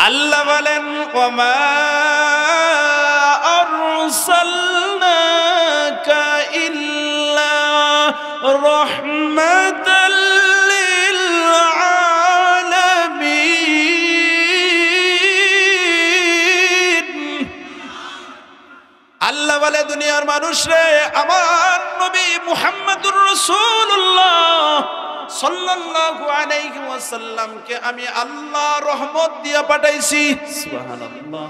আল্লাহ বলেন ওমা আরসালনাকা ইল্লা রাহমাতাল লিল আলামিন। আল্লাহ বলে দুনিয়ার মানুষরে আমার নবী মুহাম্মদুর রাসূলুল্লাহ সাল্লাল্লাহু আলাইহি ওয়াসাল্লামকে আমি আল্লাহ রহমত দিয়ে পাঠাইছি। সুবহানাল্লাহ।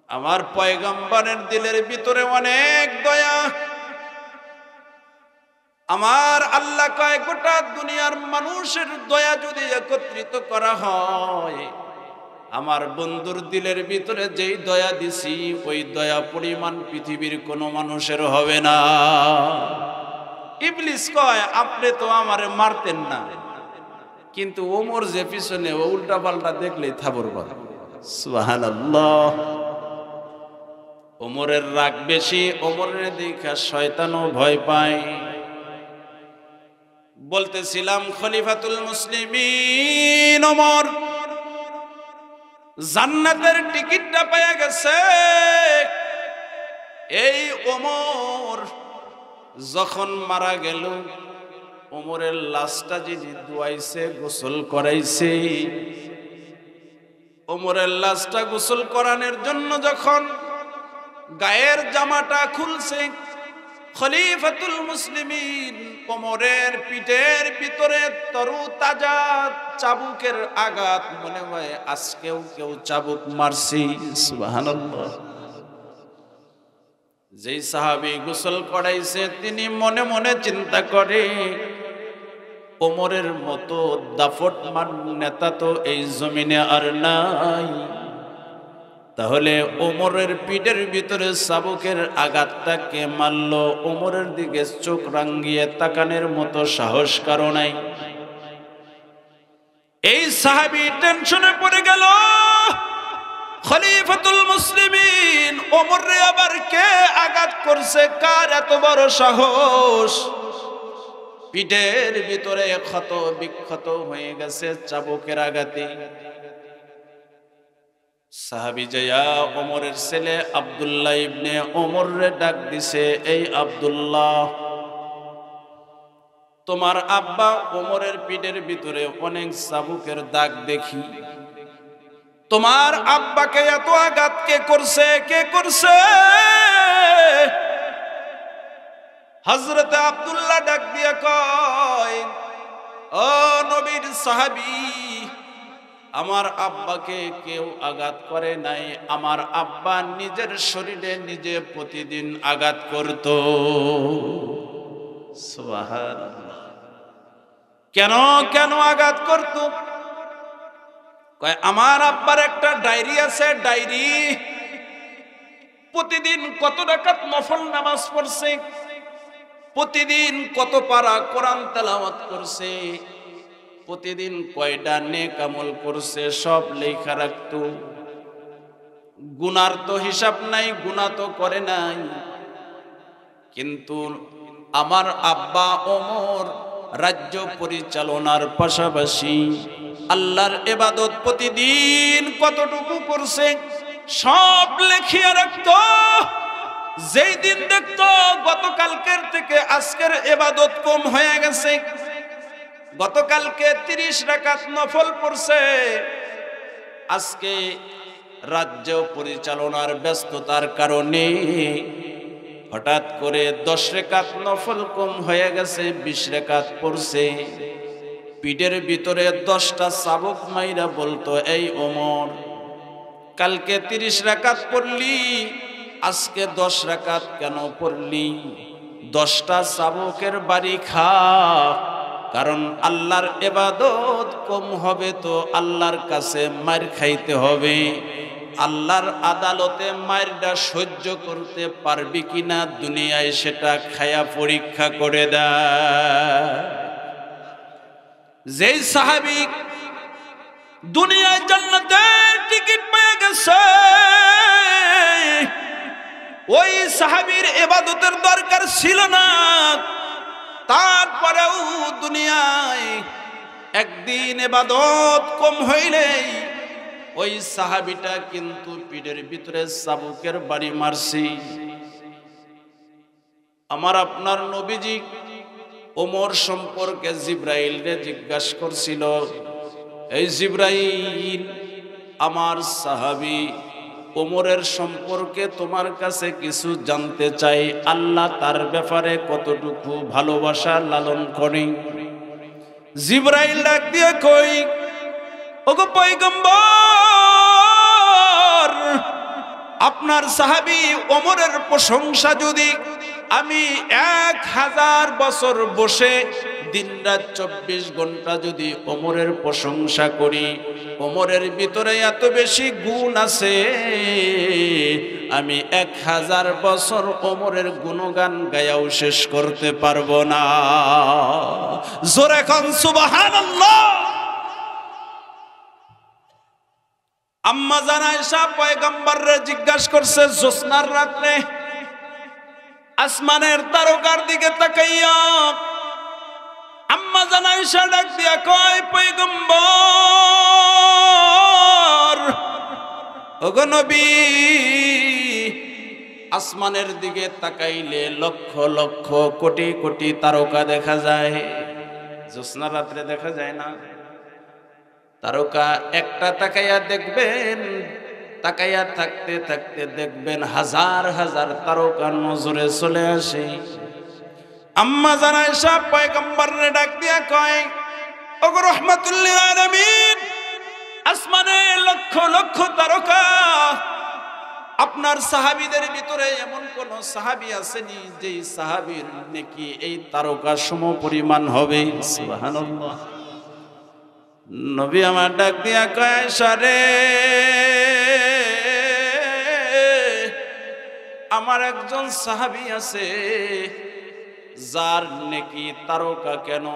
আমার পয়গম্বরের দিলের ভিতরে অনেক দয়া। আমার আল্লাহ কয় গোটা দুনিয়ার মানুষের দয়া যদি একত্রিত করা হয়, আমার বন্ধুর দিলের ভিতরে যেই দয়া দিছি ওই দয়া পরিমাণ পৃথিবীর কোনো মানুষের হবে না। ইবলিস কয় আপনি তো আমারে মারতেন না, কিন্তু ওমর যে পিছনে ও উল্টা পাল্টা দেখলেই থাবর বলে। সুবহানাল্লাহ। ওমরের রাগ বেশি, ওমরের দেখা শয়তানও ভয় পায়। বলতেছিলাম খলিফাতুল মুসলিমিন ওমর জান্নাতের টিকিটটা পেয়ে গেছে। এই ওমর যখন মারা গেল, ওমরের লাশটা যিনি ধুয়াইছে গোসল করাইছে, ওমরের লাশটা গোসল করানোর জন্য যখন গায়ের জামাটা খুলছে, খলিফাতুল মুসলিমিন ওমরের পিঠের ভিতরে তরু তাজা চাবুকের আঘাত, মনে হয় আজকেও কেউ চাবুক মারছি। সুবহানাল্লাহ। যেই সাহাবী গোসল করাইছে তিনি মনে মনে চিন্তা করে ওমরের মতো দাফটমান নেতা তো এই জমিনে আর নাই, তাহলে ওমরের পিঠের ভিতরে চাবুকের আঘাতটাকে মারল, ওমরের দিকে চোখ রাঙ্গিয়ে তাকানোর মতো সাহস কারো নাই। এই সাহাবী টেনশনে পড়ে গেল, খলিফাতুল মুসলিমিন ওমরে আবার কে আঘাত করছে, কার এত বড় সাহস। পিঠের ভিতরে ক্ষত বিক্ষত হয়ে গেছে চাবুকের আঘাতে। সাহাবী যায়া ওমরের ছেলে আব্দুল্লাহ ইবনে ওমরে ডাক দিছে, এই আব্দুল্লাহ, তোমার আব্বা ওমরের পিঠের ভিতরে অনেক চাবুকের দাগ দেখি, তোমার আব্বাকে এত আঘাত কে করছে, কে করছে? হযরত আব্দুল্লাহ ডাক দিয়া কয়, ও নবীর সাহাবী, আমার আব্বাকে কেউ আঘাত করে নাই, আমার আব্বা নিজের শরীরে নিজে প্রতিদিন আঘাত করত। সুবহানাল্লাহ। কেন কেন আঘাত করত? কয় আমার আব্বার একটা ডায়েরি আছে, ডায়েরি প্রতিদিন কত রাকাত নফল নামাজ পড়ছে, প্রতিদিন কত পারা কোরআন তেলাওয়াত করছে, প্রতিদিন কয়টা নেক আমল করছে, সব লেখা রাখতো। গুনার তো হিসাব নাই, গুনাহ তো করে নাই। কিন্তু আমার আব্বা ওমর রাজ্য পরিচালনার পাশাপাশি আল্লাহর ইবাদত প্রতিদিন কতটুকু করছে সব লিখিয়ে রাখতো। যেই দিন দেখতো গতকালকের থেকে আজকের ইবাদত কম হয়ে গেছে, গতকালকে 30 রাকাত নফল পড়ছে, আজকে রাজ্য পরিচালনার ব্যস্ততার কারণে হঠাৎ করে 10 রাকাত নফল কম হয়ে গেছে, 20 রাকাত পড়ছে। পিঠের ভিতরে 10টা চাবুক মাইরা বলতো, এই ওমর, কালকে 30 রাকাত পড়লি, আজকে 10 রাকাত কেন পড়লি? 10টা চাবুকের বাড়ি খা, কারণ আল্লাহর ইবাদত কম হবে তো আল্লাহর কাছে মার খাইতে হবে। আল্লাহর আদালতে মারটা সহ্য করতে পারবি কিনা দুনিয়ায় সেটা খায়া পরীক্ষা করে দেয়। যেই সাহাবী দুনিয়ায় জান্নাতের টিকিট পেয়ে গেছে, ওই সাহাবীর ইবাদতের দরকার ছিল না, তারপরেও দুনিয়ায় একদিন ইবাদত কম হইলেই ওই সাহাবীটা কিন্তু পিঠের ভিতরে চাবুকের বাড়ি মারছি। আমার আপনার নবীজি ওমর সম্পর্কে জিব্রাইলকে জিজ্ঞাসা করছিল, এই জিব্রাইল, আমার সাহাবী ওমরের সম্পর্কে তোমার কাছে কিছু জানতে চাই, আল্লাহ তার ব্যাপারে কতটুকু ভালোবাসা লালন করে। জিব্রাইল ডাক দিয়ে কই, ওগো পয়গম্বর, আপনার সাহাবী ওমরের প্রশংসা যদি আমি 1000 বছর বসে দিনরাত 24 ঘন্টা যদি ওমরের প্রশংসা করি, ওমরের ভিতরে এত বেশি গুণ আছে, আমি 1000 বছর ওমরের গুণগান গায়াও শেষ করতে পারবো না। জোরে কোন সুবহানাল্লাহ। আম্মা জান আয়েশা পয়গম্বররে জিজ্ঞাসা করছে জ্যোৎস্নার রাতে আসমানের তারকার দিকে তাকাইয়া, আম্মা জান আয়েশা ডাক দিয়া কয়, পয়গম্বর, ওগো নবী, আসমানের দিকে তাকাইলে লক্ষ লক্ষ কোটি কোটি তারকা দেখা যায়, জ্যোৎস্না রাত্রে দেখা যায় না। তারকা একটা তাকাইয়া দেখবেন, তাকাইয়া থাকতে থাকতে দেখবেন হাজার হাজার তারকা নজরে চলে আসে। আম্মা জান আয়েশা পয়গম্বররে ডাক দিয়া কয়, ওগো রাহমাতুল লিল আলামিন, আসমানে লক্ষ লক্ষ তারকা, আপনার সাহাবীদের ভিতরে এমন কোন সাহাবী আসেনি যেই সাহাবীর নেকি এই তারকা সম পরিমাণ হবে? সুবহানাল্লাহ। নবী আমার ডাক দিয়া কয়, আয়েশা রে, আমার একজন সাহাবী আছে যার নেকি তারকা কেন,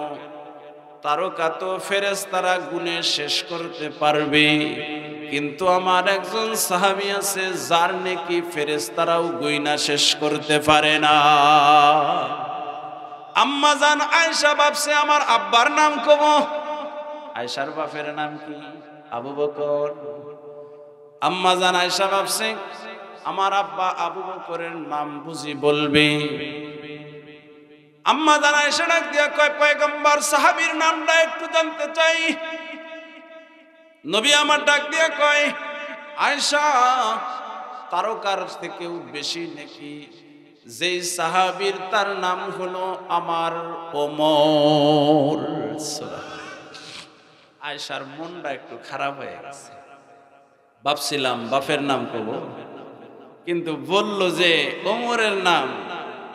তারকা তো ফেরেশতারা গুণে শেষ করতে পারবে, কিন্তু আমার একজন সাহাবী আছে যার নেকি ফেরেশতারাও গুইনা শেষ করতে পারে না। আম্মা জান আয়েশা ভাবছে আমার আব্বার নাম কব। আয়েশার বাপের নাম কি? আবু বকর। আম্মা জান আয়েশা ভাবছে আমার আব্বা আবু বকরের নাম বুঝি বলবে। আম্মা জান আয়েশা ডাক দিয়া কয়, পয়গম্বর, সাহাবীর নামটা একটু জানতে চাই। নবী আমার ডাক দিয়া কয়, আয়েশা, তারকার থেকেও বেশি নাকি যেই সাহাবীর তার নাম হলো আমার ওমর। আয়েশার মনটা একটু খারাপ হয়ে গেছে। ভাবছিলাম বাপের নাম কব, কিন্তু বলল যে ওমরের নাম,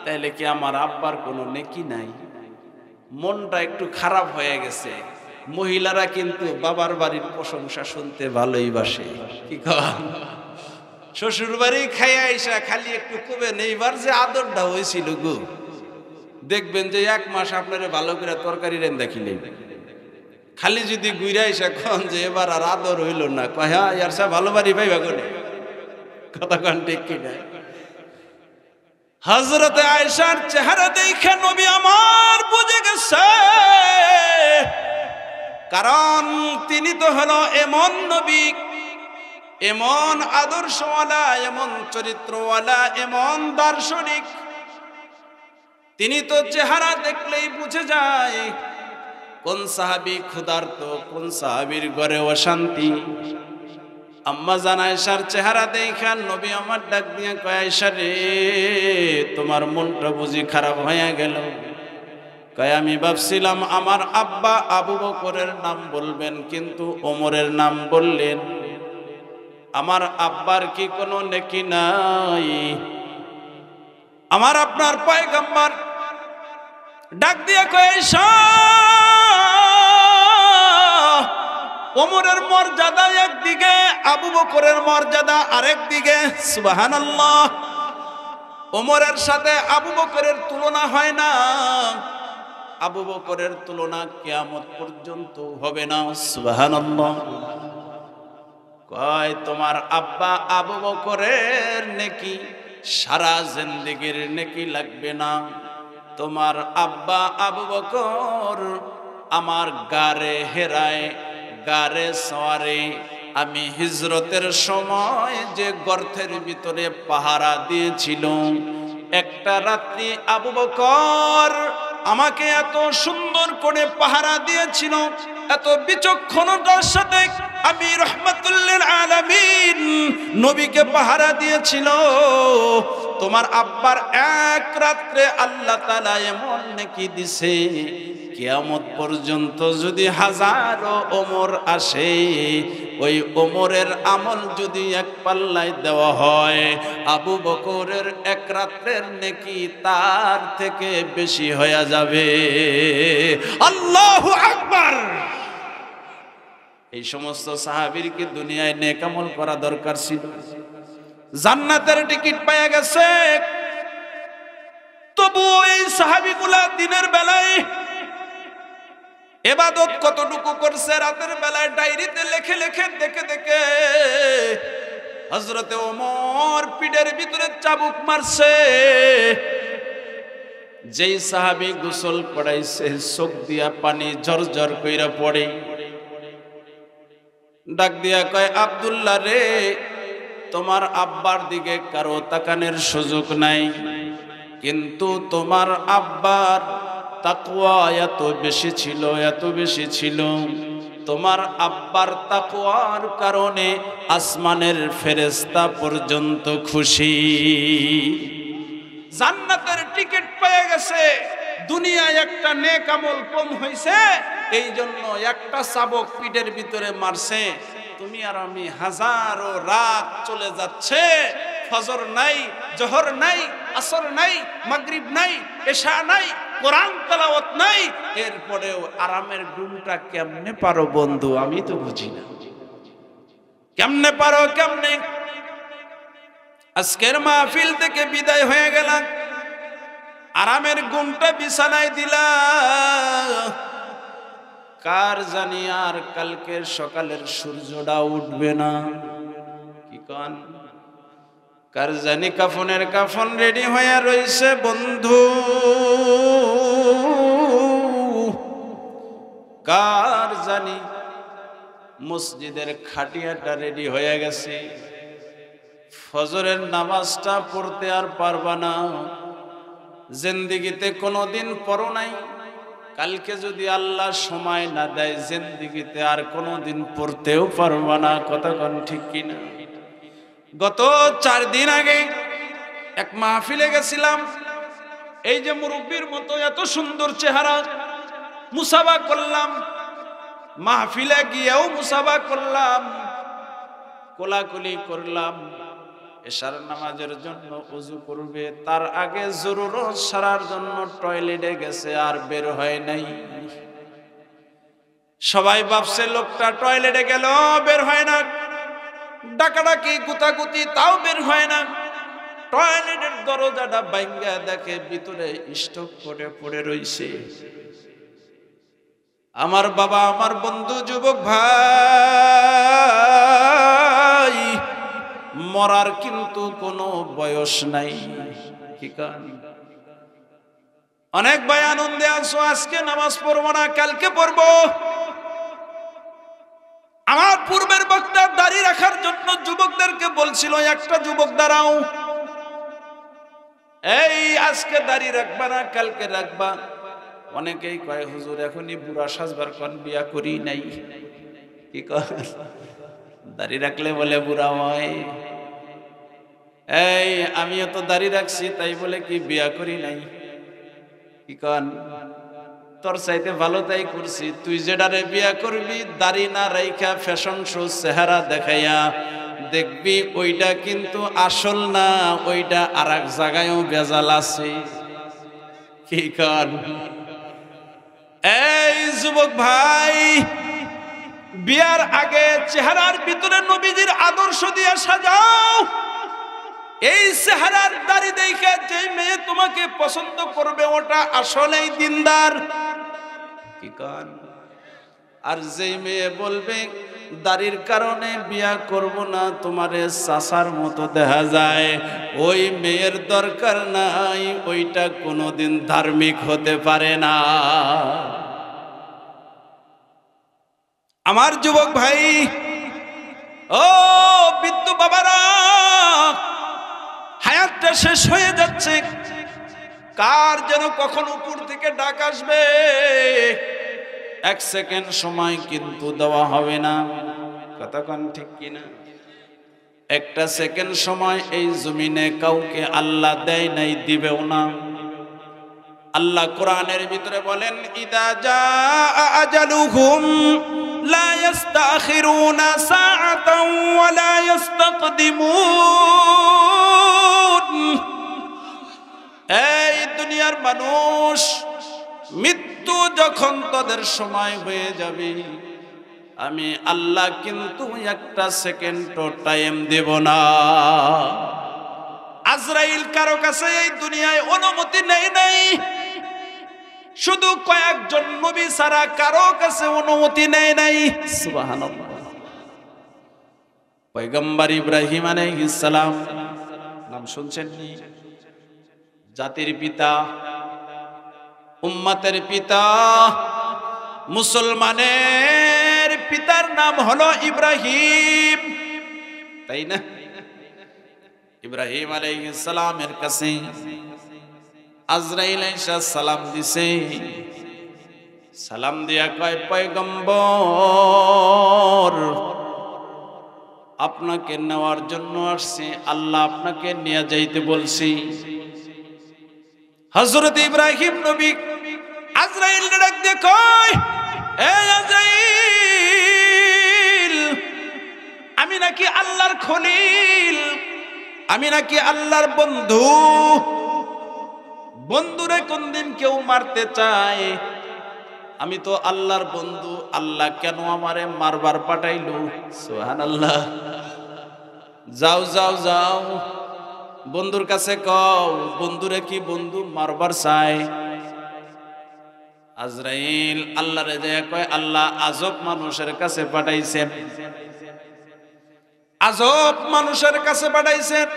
তাইলে কি আমার আব্বার কোনো নেকি নাই? মনটা একটু খারাপ হয়ে গেছে। মহিলারা কিন্তু বাবার বাড়ির প্রশংসা শুনতে ভালোই বাসে, কি কন? শ্বশুর বাড়ি খাইয়া আইসা খালি একটু কবেন এইবার যে আদরটা হয়েছিল গো, দেখবেন যে 1 মাস আপনারে ভালো করে তরকারি রান্না খিলে, খালি যদি গুইরা আইসা কন যে এবার আর আদর হইল না, কয় হ্যাঁ ইয়ার সা ভালো বাড়ি পাইবা কোনে, কথা কন ঠিক কিনা? হযরতে আয়েশার চেহারা দেখে নবী আমার বুঝে গেছে, কারণ তিনি তো হলো এমন নবী, এমন আদর্শওয়ালা, এমন চরিত্রওয়ালা, এমন দার্শনিক, তিনি তো চেহারা দেখলেই বুঝে যায় কোন সাহাবী ক্ষুধার্ত, কোন সাহাবীর ঘরে অশান্তি। আম্মা জান আয়েশার চেহারা দেখে নবী আমার ডাক দিয়ে কয়, আয়েশা রে, তোমার মনটা বুঝি খারাপ হয়ে গেল? কয়, আমি ভাবছিলাম আমার আব্বা আবু বকরের নাম বলবেন, কিন্তু ওমরের নাম বললেন। আমার আব্বার কি কোনো নেকি নাই? আমার আপনার পয়গম্বর ডাক দিয়ে কয়, আয়েশা, ওমরের মর্যাদা একদিকে, আবু বকরের মর্যাদা আরেক দিকে। সুবহানাল্লাহ। ওমরের সাথে আবু বকরের তুলনা হয় না, আবু বকরের তুলনা কিয়ামত পর্যন্ত হবে না। সুবহানাল্লাহ। কয়, তোমার আব্বা আবু বকরের নেকি সারা জিন্দেগির নেকি লাগবে না। তোমার আব্বা আবু বকর আমার গারে হেরায়, গারে সওয়ারে, আমি হিজরতের সময় যে গর্তের ভিতরে পাহারা দিয়েছিল, একটা রাত্রি আবু বকর আমাকে এত সুন্দর করে পাহারা দিয়েছিল, এত বিচক্ষণতার সাথে আমি রহমাতুল্লিল আলামিন নবীকে পাহারা দিয়েছিল। তোমার আব্বার এক রাত্রে আল্লাহ তাআলা এমন নেকি দিছে, কিয়ামত পর্যন্ত যদি হাজারো ওমর আসে, ওই ওমরের আমল যদি এক পাল্লায় দেওয়া হয়, আবু বকরের এক রাত্রের নেকি তার থেকে বেশি হয়ে যাবে। আল্লাহু আকবার। এই সমস্ত সাহাবীর কি দুনিয়ায় নেক আমল করা দরকার ছিল? জান্নাতের টিকিট পেয়ে গেছে, তবু এই সাহাবীগুলা দিনের বেলায় ইবাদত কতটুকু করছে, রাতের বেলায় ডায়েরিতে লেখে লেখে দেখে দেখে হযরতে ওমর পিঠের ভিতরে চাবুক মারছে। যেই সাহাবী গোসল করাইছে, চোখ দিয়া পানি ঝরঝর কইরা পড়ে, ডাক দিয়া কয়, আব্দুল্লাহ রে, তোমার আব্বার দিকে কারো তাকানের সুযোগ নাই, কিন্তু তোমার আব্বার তাকওয়া এত বেশি ছিল, এত বেশি ছিল, তোমার আব্বার তাকওয়ার কারণে আসমানের ফেরেশতা পর্যন্ত খুশি। জান্নাতের টিকিট পেয়ে গেছে, দুনিয়ায় একটা নেক আমল কম হইছে, এই জন্য একটা চাবুক পিঠের ভিতরে মারছে। তুমি আর আমি হাজারো রাত চলে যাচ্ছে, ফজর নাই, জোহর নাই, আসর নাই, মাগরিব নাই, এশা নাই, কোরআন তেলাওয়াত নাই, এরপরেও আরামের ঘুমটা কেমনে পারো বন্ধু? আমি তো বুঝি না কেমনে পারো, কেমনে? আজকের মাহফিল থেকে বিদায় হয়ে গেলাম, আরামের ঘুমটা বিছানায় দিলা, কার জানি আর কালকের সকালের সূর্যটা উঠবে না। কি কান? কার জানি কাফনের কাফন রেডি হয়ে রইছে বন্ধু, কার জানি মসজিদের খাটিয়াটা রেডি হয়ে গেছে, ফজরের নামাজটা পড়তে আর পারবা না, জিন্দেগিতে কোনোদিন পড়ো নাই, কালকে যদি আল্লাহ সময় না দেয় জিন্দেগিতে আর কোনোদিন পড়তেও পারবা না। কথা কোন ঠিক কিনা? গত 4 দিন আগে এক মাহফিলে গেছিলাম, এই যে মুরব্বির মতো এত সুন্দর চেহারা, মুসাফা করলাম, মাহফিলে গিয়েও মুসাফা করলাম, কোলাকুলি করলাম। এশার নামাজের জন্য ওযু করবে, তার আগে জরুরত সারার জন্য টয়লেটে গেছে, আর বের হয় নাই। সবাই ভাবছে লোকটা টয়লেটে গেল, বের হয় না, ডাকাডাকি গুতাগুতি, তাও বের হয় না। টয়লেটের দরজাটা ভাঙা দেখে ভিতরে স্টক করে পড়ে রইছে। আমার বাবা, আমার বন্ধু, যুবক ভাই, মরার কিন্তু কোনো বয়স নাই। কি কারণ? অনেক ভাই আনন্দে আছো, আজকে নামাজ পড়বো না, কালকে পড়বো। আমার পূর্বের বক্তা দাড়ি রাখার জন্য যুবকদেরকে বলছিল, একটা যুবক দাঁড়াও, এই আজকে দাড়ি রাখবা না, কালকে রাখবা। অনেকেই কয়, হুজুর এখনই বুড়া সাজবার কোন, বিয়া করি নাই। কি কয়? দাড়ি রাখলে বলে বুড়া হয়। এই আমিও তো দাড়ি রাখছি, তাই বলে কি বিয়া করি নাই? কি কন? তোর চাইতে ভালো তাই করছি। তুই যেটারে বিয়া করবি, দাড়ি না রাইখা ফ্যাশন শো চেহারা দেখাইয়া, দেখবি ওইটা কিন্তু আসল না, ওইটা আর এক জায়গায়ও ভেজাল আছে। কি কন? এই যুবক ভাই, বিয়ার আগে চেহারার ভিতরে নবীজির আদর্শ দিয়ে সাজাও। এই চেহারার দাড়ি দেখে যে মেয়ে তোমাকে পছন্দ করবে, ওটা আসলেই দিনদার। কি কান? আর যে মেয়ে বলবে দাড়ির কারণে বিয়া করব না, তোমারে চাচার মতো দেখা যায়, ওই মেয়ের দরকার নাই, ওইটা কোনোদিন ধার্মিক হতে পারে না। আমার যুবক ভাই, ও বৃদ্ধ বাবারা, হায়াতটা শেষ হয়ে যাচ্ছে, কার যেন কখন উপর থেকে ডাক আসবে, 1 সেকেন্ড সময় কিন্তু দেওয়া হবে না। কতক্ষণ ঠিক কিনা? 1 সেকেন্ড সময় এই জমিনে কাউকে আল্লাহ দেয় নাই, দিবেও না। আল্লাহ কোরআনের ভিতরে বলেন, ইদা জাআ আজালুহুম লা ইস্তাখিরুনা সাআতান ওয়া লা ইস্তাকদিমুন। এই দুনিয়ার মানুষ, মৃত্যু যখন তাদের সময় হয়ে যাবে, আমি আল্লাহ কিন্তু 1 সেকেন্ডও টাইম দেব না। আজরাইল কারো কাছে এই দুনিয়ায় অনুমতি নেই নাই, শুধু কয়েকজন নবী ছাড়া কারো কাছে অনুমতি নেই নাই। সুবহানাল্লাহ। পয়গম্বর ইব্রাহিম আলাইহিস সালাম, নাম শুনছেন নি? জাতির পিতা, উম্মতের পিতা, মুসলমানের পিতার নাম হলো ইব্রাহিম, তাই না? ইব্রাহিম আলাইহিস সালামের কাছে আজরাইল আইসা সালাম দিছে। সালাম দিয়া কয়, পয়গম্বর, আপনাকে নেওয়ার জন্য আসছি, আল্লাহ আপনাকে নিয়ে যাইতে বলছি। হযরত ইব্রাহিম নবী আজরাইল ডাক দিয়ে কয়, এই আজরাইল, আমি নাকি আল্লাহর খলিল, আমি নাকি আল্লাহর বন্ধু। বন্ধুরে কোনদিন কেউ মারতে চায়? আমি তো আল্লাহর বন্ধু, আল্লাহ কেন আমারে মারবার পাঠাইলো? সুবহানাল্লাহ। যাও যাও যাও, বন্ধুর কাছে কও, বন্ধুরে কি বন্ধু মারবার চায়? আজরাইল আল্লাহরে যায় কয়, আল্লাহ আজব মানুষের কাছে পাঠাইছেন, আজব মানুষের কাছে পাঠাইছেন।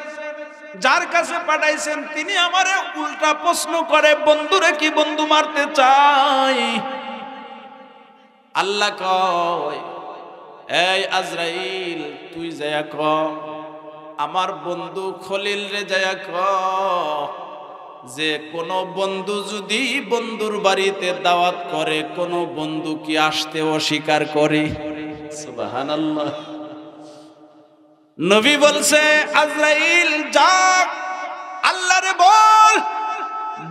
যার কাছে পাঠাইছেন তিনি আমারে উল্টা প্রশ্ন করে, বন্ধুরে কি বন্ধু মারতে চাই? আল্লাহ কয়, এই আজরাইল, তুই যায়া ক আমার বন্ধু খলিল রে যায়া ক যে কোন বন্ধু যদি বন্ধুর বাড়িতে দাওয়াত করে, কোন বন্ধু কি আসতে অস্বীকার করে? সুবহানাল্লাহ। নবী বলছে, আজরাইল যাক, আল্লাহরে বল,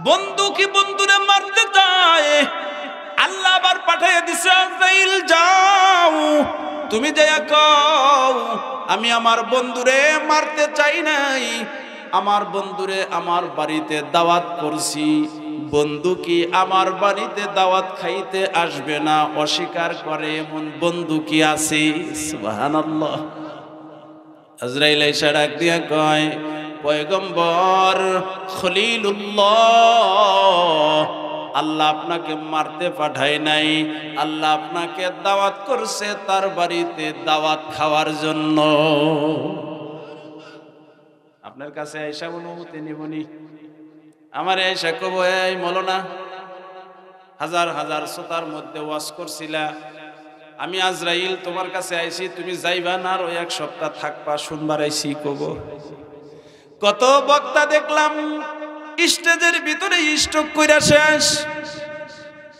বন্ধু কি বন্ধুরে মারতে চায়? আল্লাহ আবার পাঠিয়ে দিছে, আজরাইল যাও, তুমি যায়া কও আমি আমার বন্ধুরে মারতে চাই নাই, আমার বন্ধুরে আমার বাড়িতে দাওয়াত করছি, বন্ধু কি আমার বাড়িতে দাওয়াত খাইতে আসবে না, অস্বীকার করে এমন বন্ধু কি আছে? সুবহানাল্লাহ। আজরাইল এসে ডাক দিয়া কয়, পয়গম্বর খলিলুল্লাহ, আল্লাহ আপনাকে মারতে পাঠায় নাই, আল্লাহ আপনাকে দাওয়াত করছে তার বাড়িতে দাওয়াত খাওয়ার জন্য। আপনার কাছে আইসা অনুমতি নিবনি? আমার আইসা কব, এই মৌলানা, হাজার হাজার শ্রোতার মধ্যে ওয়াজ করছিলা, আমি আজরাইল তোমার কাছে আইছি, তুমি যাইবা না, আর ওই 1 সপ্তাহ থাকবা, শুনবার আইছি কব? কত বক্তা দেখলাম স্টেজের ভিতরে স্ট্রোক কইরা শেষ,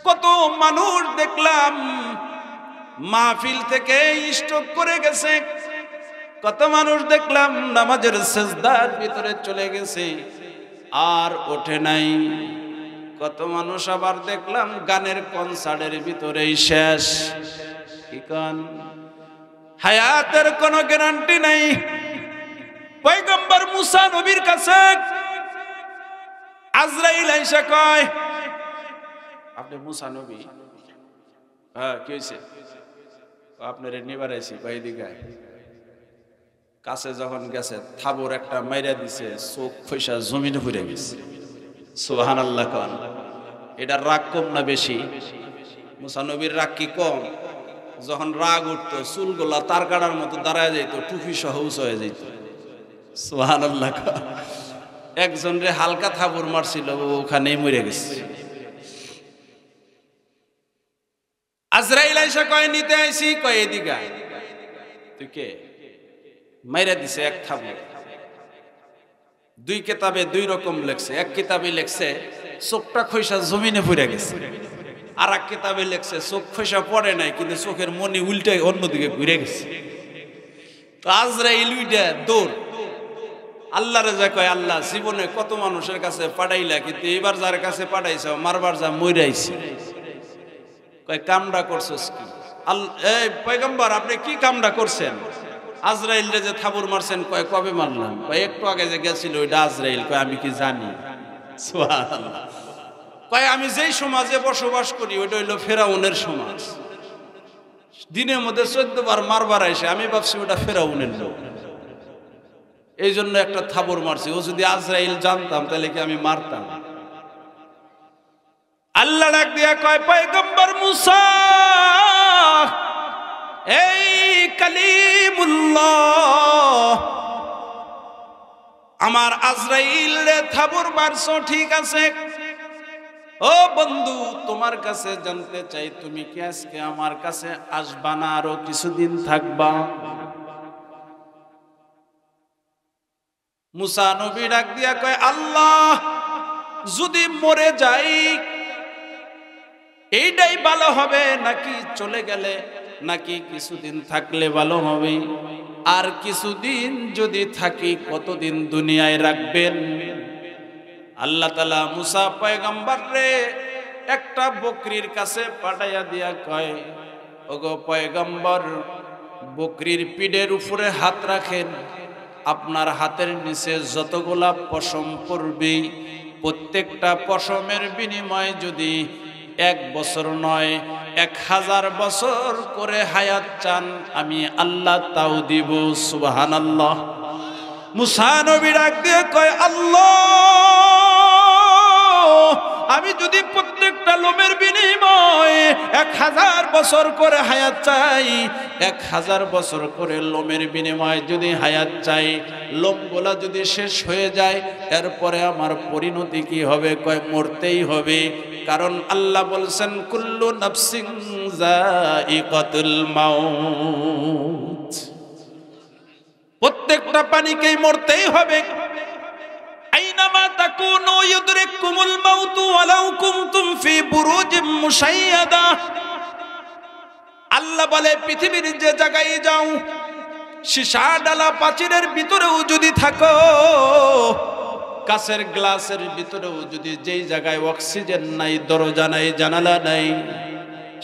কত মানুষ দেখলাম মাহফিল থেকে স্ট্রোক করে গেছে, কত মানুষ দেখলাম নামাজের সিজদার ভিতরে চলে গেছে আর ওঠে নাই, কত মানুষ আবার দেখলাম গানের কনসার্টের ভিতরেই শেষ। কি কোন? হায়াতের কোনো গ্যারান্টি নাই। পয়গম্বর মুসা নবীর কাছে আজরাইল আইসা কয়, আপনি মুসা নবী? হ্যাঁ, কি হয়েছে? আপনার নিবার আইছি, কয়েদিকে কাছে যখন গেছে, থাবর একটা মাইরা দিছে, চোখ ফইসা জমিনে পড়ে গেছে। সুবহানাল্লাহ। কোন এটা রাগ কম না বেশি? মুসা নবীর রাগ কি কম? যখন রাগ উঠতো চুলগুলা তার কাটার মতো দাঁড়ায় যাইতো, টুপি সহ উঁচু হয়ে যাইত। সুবহানাল্লাহ। একজন রে হালকা থাবর মারছিল, ওখানেই মরে গেছে। আজরাইল আইসা কয়, নিতে আইছি, কয় এদিকে। তুই কে? মাইরা দিছে এক থাবুর। দুই কিতাবে দুই রকম লেখছে। এক কিতাবে লেখছে চোখটা খইসা জমিনে পড়ে গেছে, আর এক কিতাবে লেখছে চোখ খইসা পড়ে নাই, কিন্তু চোখের মনি উল্টে অন্যদিকে ঘুরে গেছে। তো আজরাইল উইটা দৌড় আল্লাহরে যা কয়, আল্লাহ জীবনে কত মানুষের কাছে পাঠাইলা, কিন্তু এবার যার কাছে পাঠাইছ মারবার যা মইরাইছে। কয় কামডা করছস কি? এই পয়গম্বর আপনি কি কামডা করছেন? আজরাইলরে যে থাবুর মারছেন। কয় কবে মারলাম? কয় একটু আগে যে গেছিল ওইটা আজরাইল। কয় আমি কি জানি? সুবহানাল্লাহ। কয় আমি যেই সমাজে বসবাস করি ওইটা হইল ফেরাউনের সমাজ। দিনের মধ্যে 14 বার মারবার আইসে, আমি ভাবছি ওটা ফেরাউনের লোক, এই জন্য একটা থাবুর মারছি। ও যদি আজরাইল জানতাম তাহলে কি আমি মারতাম? আল্লাহ ডাক দিয়া কয়, পয়গম্বর মুসা, এই কালিমুল্লাহ, আমার আজরাইল থাবুর মারছো ঠিক আছে। ও বন্ধু, তোমার কাছে জানতে চাই, তুমি কি আজকে আমার কাছে আসবা না আরো কিছুদিন থাকবা? মুসা নবী ডাক দিয়া কয়, আল্লাহ যদি মরে যাই এইটাই ভালো হবে, নাকি চলে গেলে, নাকি কিছুদিন থাকলে ভালো হবে? আর কিছুদিন যদি থাকি কতদিন দুনিয়ায় রাখবেন? আল্লাহ তাআলা মুসা পয়গম্বর রে একটা বকরির কাছে পাঠাইয়া দিয়া কয়, ওগো পয়গম্বর, বকরির পিঠের উপরে হাত রাখেন, আপনার হাতের নিচে যতগুলা পশম পড়বে প্রত্যেকটা পশমের বিনিময়ে যদি 1 বছর নয় 1000 বছর করে হায়াত চান, আমি আল্লাহ তাও দিব। সুবহানাল্লাহ। মুসা নবী ডাক দিয়ে কয়, আল্লাহ আমি যদি প্রত্যেকটা লোমের বিনিময়ে 1000 বছর করে হায়াত চাই, 1000 বছর করে লোমের বিনিময়ে যদি হায়াত চাই, লোমগুলা যদি শেষ হয়ে যায় এরপরে আমার পরিণতি কি হবে? কয় মরতেই হবে, কারণ আল্লাহ বলছেন কুল্লু নাফসিন যায়িকাতুল মাউত, প্রত্যেকটা প্রাণীকেই মরতেই হবে। আইনামা তাকুনু ইউদরিকুমুল মাউত ওয়ালাউ কুনতুম ফি বুরুজিম মুশাইয়াদা। আল্লাহ বলে পৃথিবীর যে জায়গায় যাও, সীসা ডালা প্রাচীরের ভিতরেও যদি থাকো, কাঁচের গ্লাসের ভিতরেও যদি যেই জায়গায় অক্সিজেন নাই, দরজা নাই, জানালা নাই,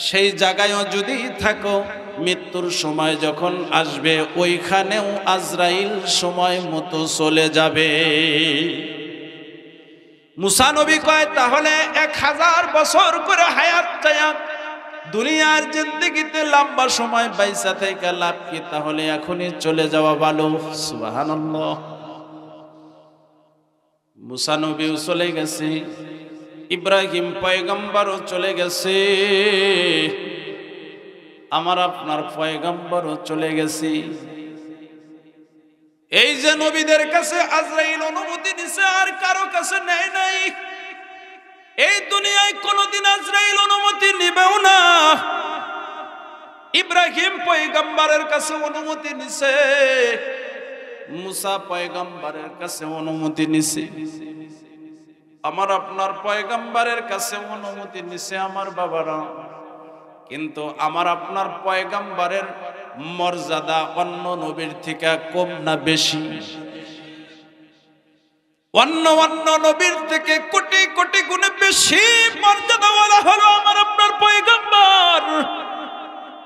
সেই জায়গায়ও যদি থাকো, মৃত্যুর সময় যখন আসবে ওইখানেও আজরাইল সময় মতো চলে যাবে। মুসা নবী কয়, তাহলে 1000 বছর করে হায়াত চায়া দুনিয়ার জিন্দেগিতে লম্বা সময় বাইসা থেকে লাভ কি? তাহলে এখনই চলে যাওয়া ভালো। সুবহানাল্লাহ। মুসা নবীও চলে গেছে, ইব্রাহিম পয়গম্বরও চলে গেছে, আমার আপনার পয়গম্বরও চলে গেছে। এই যে নবীদের কাছে আজরাইল অনুমতি নিছে, আর কারো কাছে নেয় নাই। এই দুনিয়ায় কোনদিন আজরাইল অনুমতি নিবেও না। ইব্রাহিম পয়গম্বরের কাছে অনুমতি নিছে, মুসা পয়গম্বরের কাছে অনুমতি নিছে, আমার আপনার পয়গম্বরের কাছে অনুমতি নিছে আমার বাবারা। কিন্তু আমার আপনার পয়গম্বরের মর্যাদা অন্য নবীর থেকে কম না বেশি? অন্য নবীর থেকে কোটি কোটি গুণে বেশি মর্যাদাওয়ালা হলো আমার আপনার পয়গম্বর।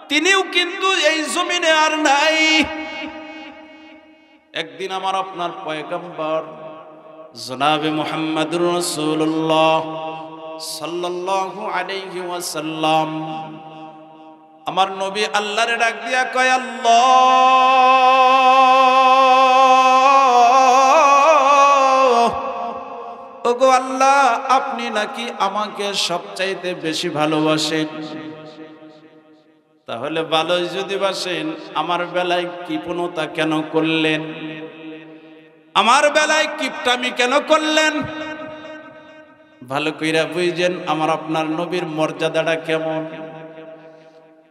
তিনিও কিন্তু এই জমিনে আর নাই। একদিন আমার আপনার পয়গম্বর জনাবে মুহাম্মদুর রাসূলুল্লাহ সাল্লাল্লাহু আলাইহি ওয়াসাল্লাম, আমার নবী আল্লাহরে ডাক দিয়া কয়, আল্লাহ, ওগো আল্লাহ, আপনি নাকি আমাকে সবচাইতে বেশি ভালোবাসেন। তাহলে ভালোই যদি বাসেন, আমার বেলায় কৃপণতা কেন করলেন? আমার বেলায় কিপটামি কেন করলেন? ভালো কইরা বুঝেন আমার আপনার নবীর মর্যাদাটা কেমন।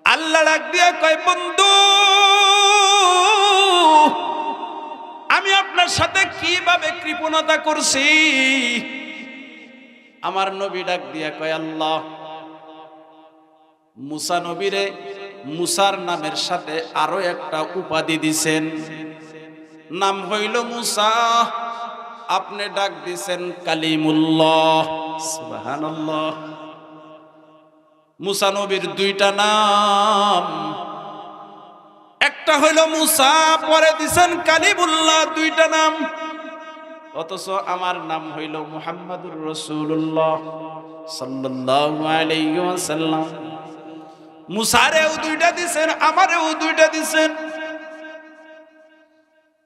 আল্লাহ ডাক দিয়া কয়, বন্ধু সাথে কিভাবে কৃপণতা করছি। আমার নবী ডাক দিয়া কয়, আল্লাহ মুসা নবীরে মুসার নামের সাথে আরো একটা উপাধি দিছেন, নাম হইল মুসা। আপনি ডাক দিছেন কালিমুল্লাহ। সুবহানাল্লাহ। মুসা নবীর দুইটা নাম, একটা হইল মুসা, পরে দিছেন কালিমুল্লাহ, দুইটা নাম। অথচ আমার নাম হইল মুহাম্মাদুর রাসূলুল্লাহ সাল্লাল্লাহু আলাইহি ওয়াসাল্লাম। মুসারেও দুইটা দিছেন, আমারেও দুইটা দিছেন,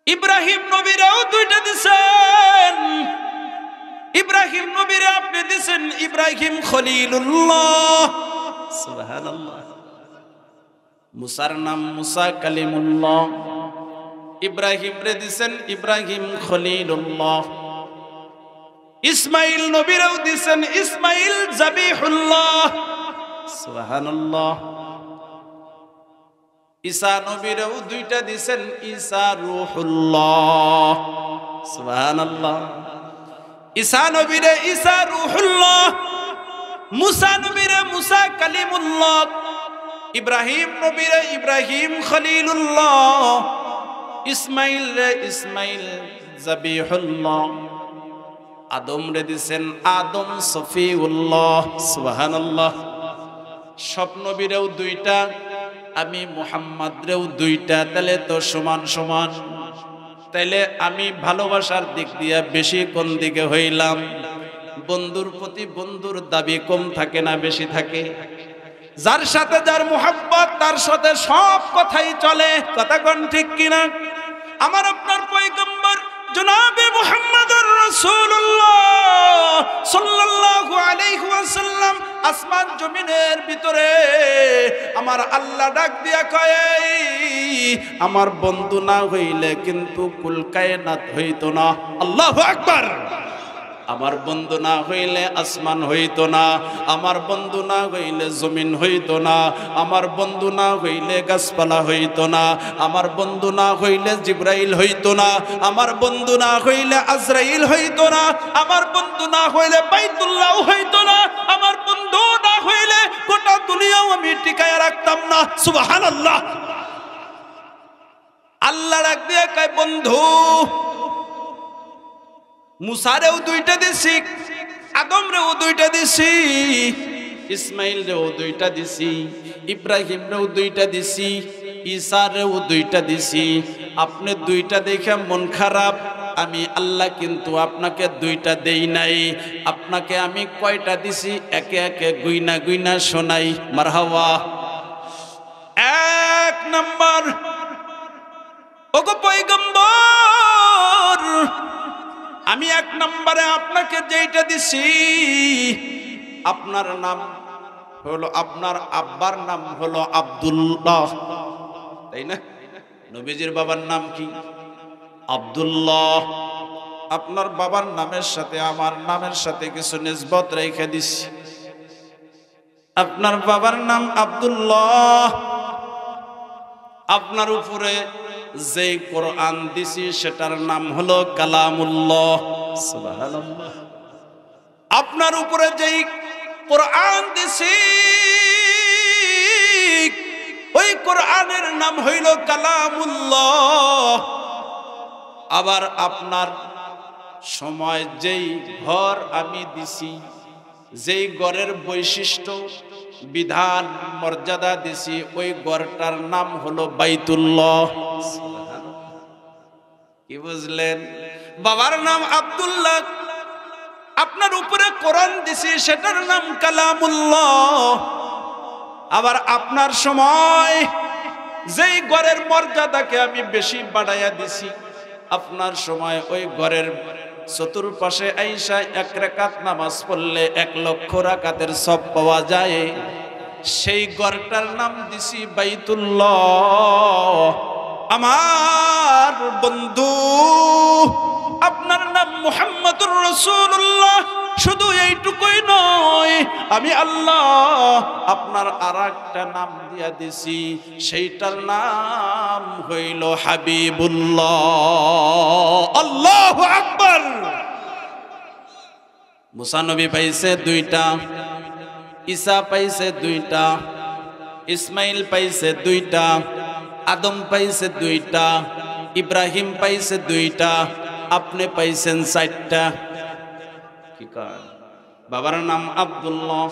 ইব্রাহিম নবীরেও দুইটা দিছেন। ইব্রাহিম নবীরে আপনি দিছেন ইব্রাহিম খলিলুল্লাহ। সুবহানাল্লাহ। মুসার নাম মুসা কালিমুল্লাহ, ইব্রাহিম রে দিছেন ইব্রাহিম খলিলুল্লাহ। ইসমাইল নবীরেও দিছেন ইসমাইল জাবিহুল্লাহ। সুবহানাল্লাহ। ঈসা নবীরেও দুইটা দিছেন ঈসা রূহুল্লাহ। সুবহানাল্লাহ। ঈসা নবীরে ঈসা রূহুল্লাহ, মুসা নবীরে মুসা কালিমুল্লাহ, ইব্রাহিম নবীরে ইব্রাহিম খলিলুল্লাহ, ইসমাইল রে ইসমাইল জাবিহুল্লাহ, আদম রে দিছেন আদম সফিউল্লাহ। সুবহানাল্লাহ। সব নবীরেও দুইটা, আমি মুহাম্মদ রেও দুইটা, তাহলে তো সমান সমান। তাইলে আমি ভালোবাসার দিক দিয়া বেশি কোন দিকে হইলাম? বন্ধুর প্রতি বন্ধুর দাবি কম থাকে না বেশি থাকে? যার সাথে যার মুহাব্বত তার সাথে সব কথাই চলে। কথা কোন ঠিক কিনা? আমার আপনার পয়গম্বর জনাবে মুহাম্মদুর রাসূলুল্লাহ সাল্লাল্লাহু আলাইহি ওয়াসাল্লাম আসমান জমিনের ভিতরে আমার আল্লাহ ডাক দিয়া কয়, আমার বন্ধু না হইলে কিন্তু কুল কায়নাত হইতো না। আল্লাহু আকবার। আমার বন্ধু না হইলে আসমান হইতো না, আমার বন্ধু না হইলে জমিন হইতো না, আমার বন্ধু না হইলে গাছপালা হইতো না, আমার বন্ধু না হইলে জিব্রাইল হইতো না, আমার বন্ধু না হইলে আজরাইল হইতো না, আমার বন্ধু না হইলে বাইতুল্লাহ হইতো না, আমার বন্ধু না হইলে গোটা দুনিয়াও আমি টিকায় রাখতাম না। সুবহানাল্লাহ। আল্লাহ ডাক দিয়ে কয়, বন্ধু মুসারেও দুইটা দিছি, আদম রেও দুইটা দিছি, ইসমাইল রেও দুইটা দিছি, ইব্রাহিম রেও দুইটা দিছি, ঈসা রেও দুইটা দিছি। আপনি দুইটা দেখে মন খারাপ, আমি আল্লাহ কিন্তু আপনাকে দুইটা দেই নাই। আপনাকে আমি কয়টা দিছি একে একে গুইনা গুইনা শোনাই। মারহাবা। এক নাম্বার, ওগো পয়গম্বর, আমি এক নম্বরে আপনাকে যেইটা দিছি, আপনার নাম হলো, আপনার আব্বার নাম হলো আব্দুল্লাহ, তাই না? নবীজির বাবার নাম কি? আব্দুল্লাহ। আপনার বাবার নামের সাথে আমার নামের সাথে কিছু নিসবত রেখে দিছি। আপনার বাবার নাম আব্দুল্লাহ। আপনার উপরে যে কোরআন দিছি সেটার নাম হলো কালামুল্লাহ। সুবহানাল্লাহ। আপনার উপরে যেই কোরআন দিছি ওই কোরআনের নাম হইল কালামুল্লাহ। আবার আপনার সময় যেই ঘর আমি দিছি, যেই ঘরের বৈশিষ্ট্য বিধান মর্যাদা দিছি, ওই ঘরটার নাম হলো বাইতুল্লাহ। কি বুঝলেন? বাবার নাম আব্দুল্লাহ, আপনার উপরে কোরআন দিছি সেটার নাম কালামুল্লাহ। আবার আপনার সময় যেই ঘরের মর্যাদাকে আমি বেশি বাড়াইয়া দিছি, আপনার সময় ওই ঘরের চতুর্পাশে আইসা এক রাকাত নামাজ পড়লে 1,00,000 রাকাতের সব পাওয়া যায়। সেই ঘরটার নাম দিছি বাইতুল্লাহ। আমার বন্ধু, আপনার নাম মুহাম্মদুর রাসূলুল্লাহ, শুধু এইটুকুই নয়, আমি আল্লাহ আপনার আরেকটা নাম দিয়া দিছি, সেইটার নাম হইল হাবিবুল্লাহ। আল্লাহু আকবার। মুসা নবী পাইছে দুইটা, ঈসা পাইছে দুইটা, ইসমাইল পাইছে দুইটা, আদম পাইছে দুইটা, ইব্রাহিম পাইছে দুইটা, আপনি পাইছেন চারটা। কি কয়? বাবার নাম আব্দুল্লাহ,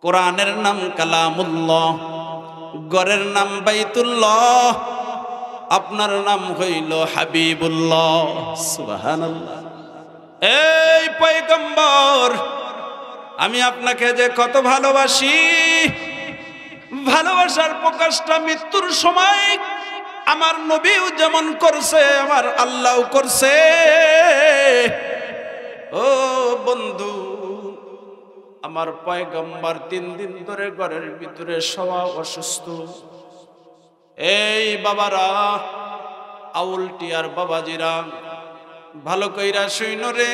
কোরআনের নাম কালামুল্লাহ, ঘরের নাম বাইতুল্লাহ, আপনার নাম হইল হাবিবুল্লাহ। সুবহানাল্লাহ। এই পয়গম্বর, আমি আপনাকে যে কত ভালোবাসি, ভালোবাসার প্রকাশটা মৃত্যুর সময় আমার নবীও যেমন করছে, আমার আল্লাহও করছে। ও বন্ধু, আমার পয়গম্বর 3 দিন ধরে ঘরের ভিতরে শোয়া অসুস্থ। এই বাবারা, আউলটিয়ার বাবাজিরা, ভালো কইরা শুইন রে,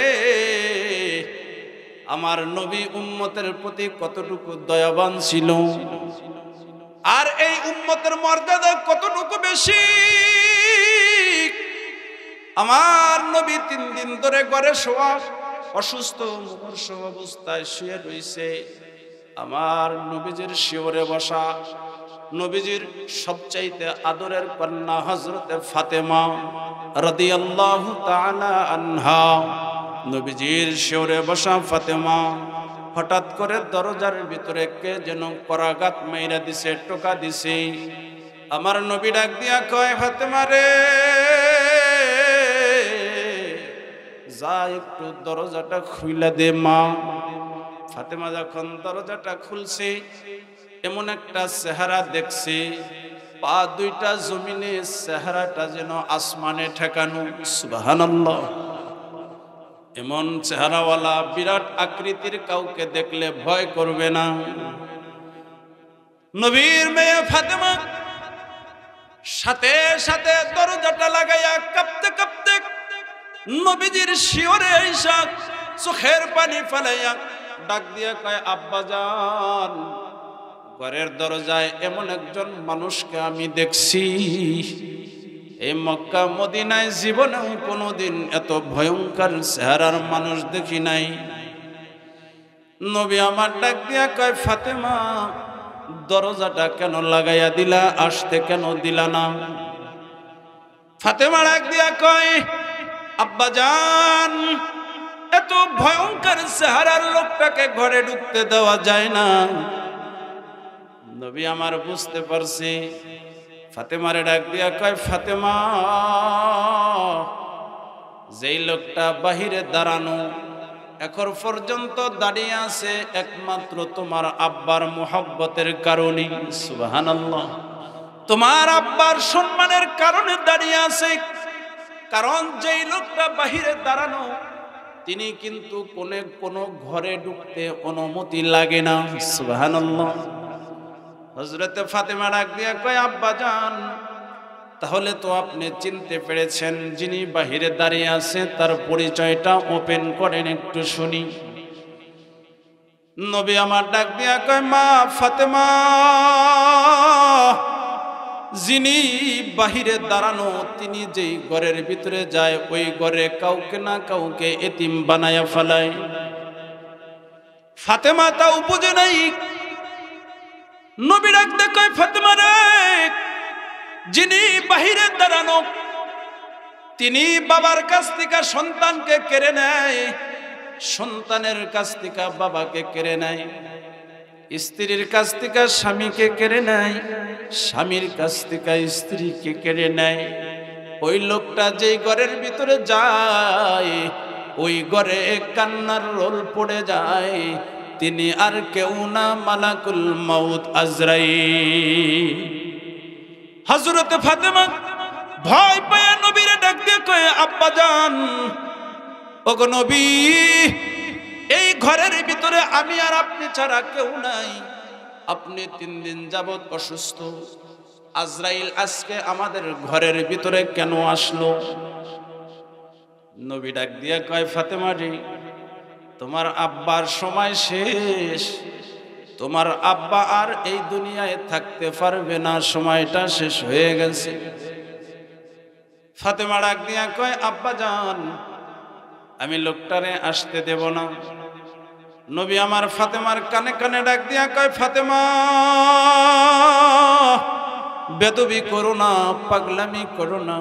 আমার নবী উম্মতের প্রতি কতটুকু দয়াবান ছিল, আর এই উম্মতের মর্যাদা কতটুকু বেশি। আমার নবী 3 দিন ধরে ঘরে শোয়া অসুস্থ, মুমূর্ষ অবস্থায় শুয়ে রইছে। আমার নবীজির শিওরে বসা, নবীজির সবচাইতে আদরের কন্যা হযরতে ফাতেমা রাদিয়াল্লাহু তাআলা আনহা, নবীজির শিওরে বসা ফাতেমা হঠাৎ করে দরজার ভিতরে কে যেন করাঘাত মাইরা দিছে, টোকা দিছে। আমার নবী ডাক দিয়া কয়, ফাতেমা রে, যা একটু দরজাটা খুইলা দে মা। ফাতেমা যখন দরজাটা খুলছে, এমন একটা চেহারা দেখছে, পা দুইটা জমিনে, চেহারাটা যেন আসমানে ঠেকানো। সুবহানাল্লাহ। এমন চেহারাওয়ালা বিরাট আকৃতির কাউকে দেখলে ভয় করবে না? নবীর মেয়ে ফাতেমা সাথে সাথে দরজাটা লাগাইয়া কাঁপতে কাঁপতে নবীজির শিওরে আইসা চোখের পানি ফেলাইয়া ডাক দিয়া কয়, আব্বাজান, ঘরের দরজায় এমন একজন মানুষকে আমি দেখছি, এই মক্কা মদিনায় জীবনেও কোনোদিন এত ভয়ঙ্কর চেহারার মানুষ দেখি নাই। নবী আমার ডাক দিয়া কয়, ফাতেমা, দরজাটা কেন লাগাইয়া দিলা, আসতে কেন দিলা না? ফাতেমা ডাক দিয়া কয়, আব্বাজান, এত ভয়ঙ্কর চেহারার লোকটাকে ঘরে ঢুকতে দেওয়া যায় না। নবী আমার বুঝতে পারছি। ফাতেমারে ডাক দিয়া কয়, ফাতেমা, যেই লোকটা বাহিরে দাঁড়ানো এখন পর্যন্ত দাঁড়িয়ে আছে, একমাত্র তোমার আব্বার মুহাব্বতের কারণে। সুবহানাল্লাহ। তোমার আব্বার সম্মানের কারণে দাঁড়িয়ে আছে। কারণ যেই লোকটা বাহিরে দাঁড়ানো, তিনি কিন্তু কোনো ঘরে ঢুকতে অনুমতি লাগে না। সুবহানাল্লাহ। হযরতে ফাতেমা ডাক দিয়া কয়, আব্বাজান, তাহলে তো আপনি চিনতে পেরেছেন যিনি বাহিরে দাঁড়িয়ে আছে, তার পরিচয়টা ওপেন করেন, একটু শুনি। নবী আমার ডাক দিয়া কয়, মা ফাতেমা, যিনি বাহিরে দাঁড়ানো, তিনি যেই ঘরের ভিতরে যায়, ওই ঘরে কাউকে না কাউকে এতিম বানায়া ফেলায়। ফাতেমা তা বুঝে নাই। নবী ডাক দিয়া কয়, ফাতেমা রে, যিনি বাহিরে দাঁড়ানো, তিনি বাবার কাছ থেকে সন্তানকে কেড়ে নেয়, সন্তানের কাছ থেকে বাবাকে কেড়ে নেয়, স্ত্রীর কাছ থেকে স্বামীকে কেড়ে নেয়, স্বামীর কাছ থেকে স্ত্রীকে কেড়ে নেয়। ওই লোকটা যেই ঘরের ভিতরে যায়, ওই ঘরে কান্নার রোল পড়ে যায়। তিনি আর কেউ না, মালাকুল মাউত আজরাইল। হযরতে ফাতেমা ভয় পেয়ে নবীরে ডাক দিয়ে কয়, আব্বাজান, ওগো নবী, এই ঘরের ভিতরে আমি আর আপনি ছাড়া কেউ নাই। আপনি 3 দিন যাবত অসুস্থ। আজরাইল আজকে আমাদের ঘরের ভিতরে কেন আসলো? নবী ডাক দিয়া কয়, ফাতেমা রে, তোমার আব্বার সময় শেষ, তোমার আব্বা আর এই দুনিয়ায় থাকতে পারবে না, সময়টা শেষ হয়ে গেছে। ফাতেমা ডাক দিয়া কয়, আব্বা জান, আমি লোকটারে আসতে দেব না। নবী আমার ফাতেমার কানে কানে ডাক দিয়া কয়, ফাতেমা, বেদবি করো না, পাগলামি করো না,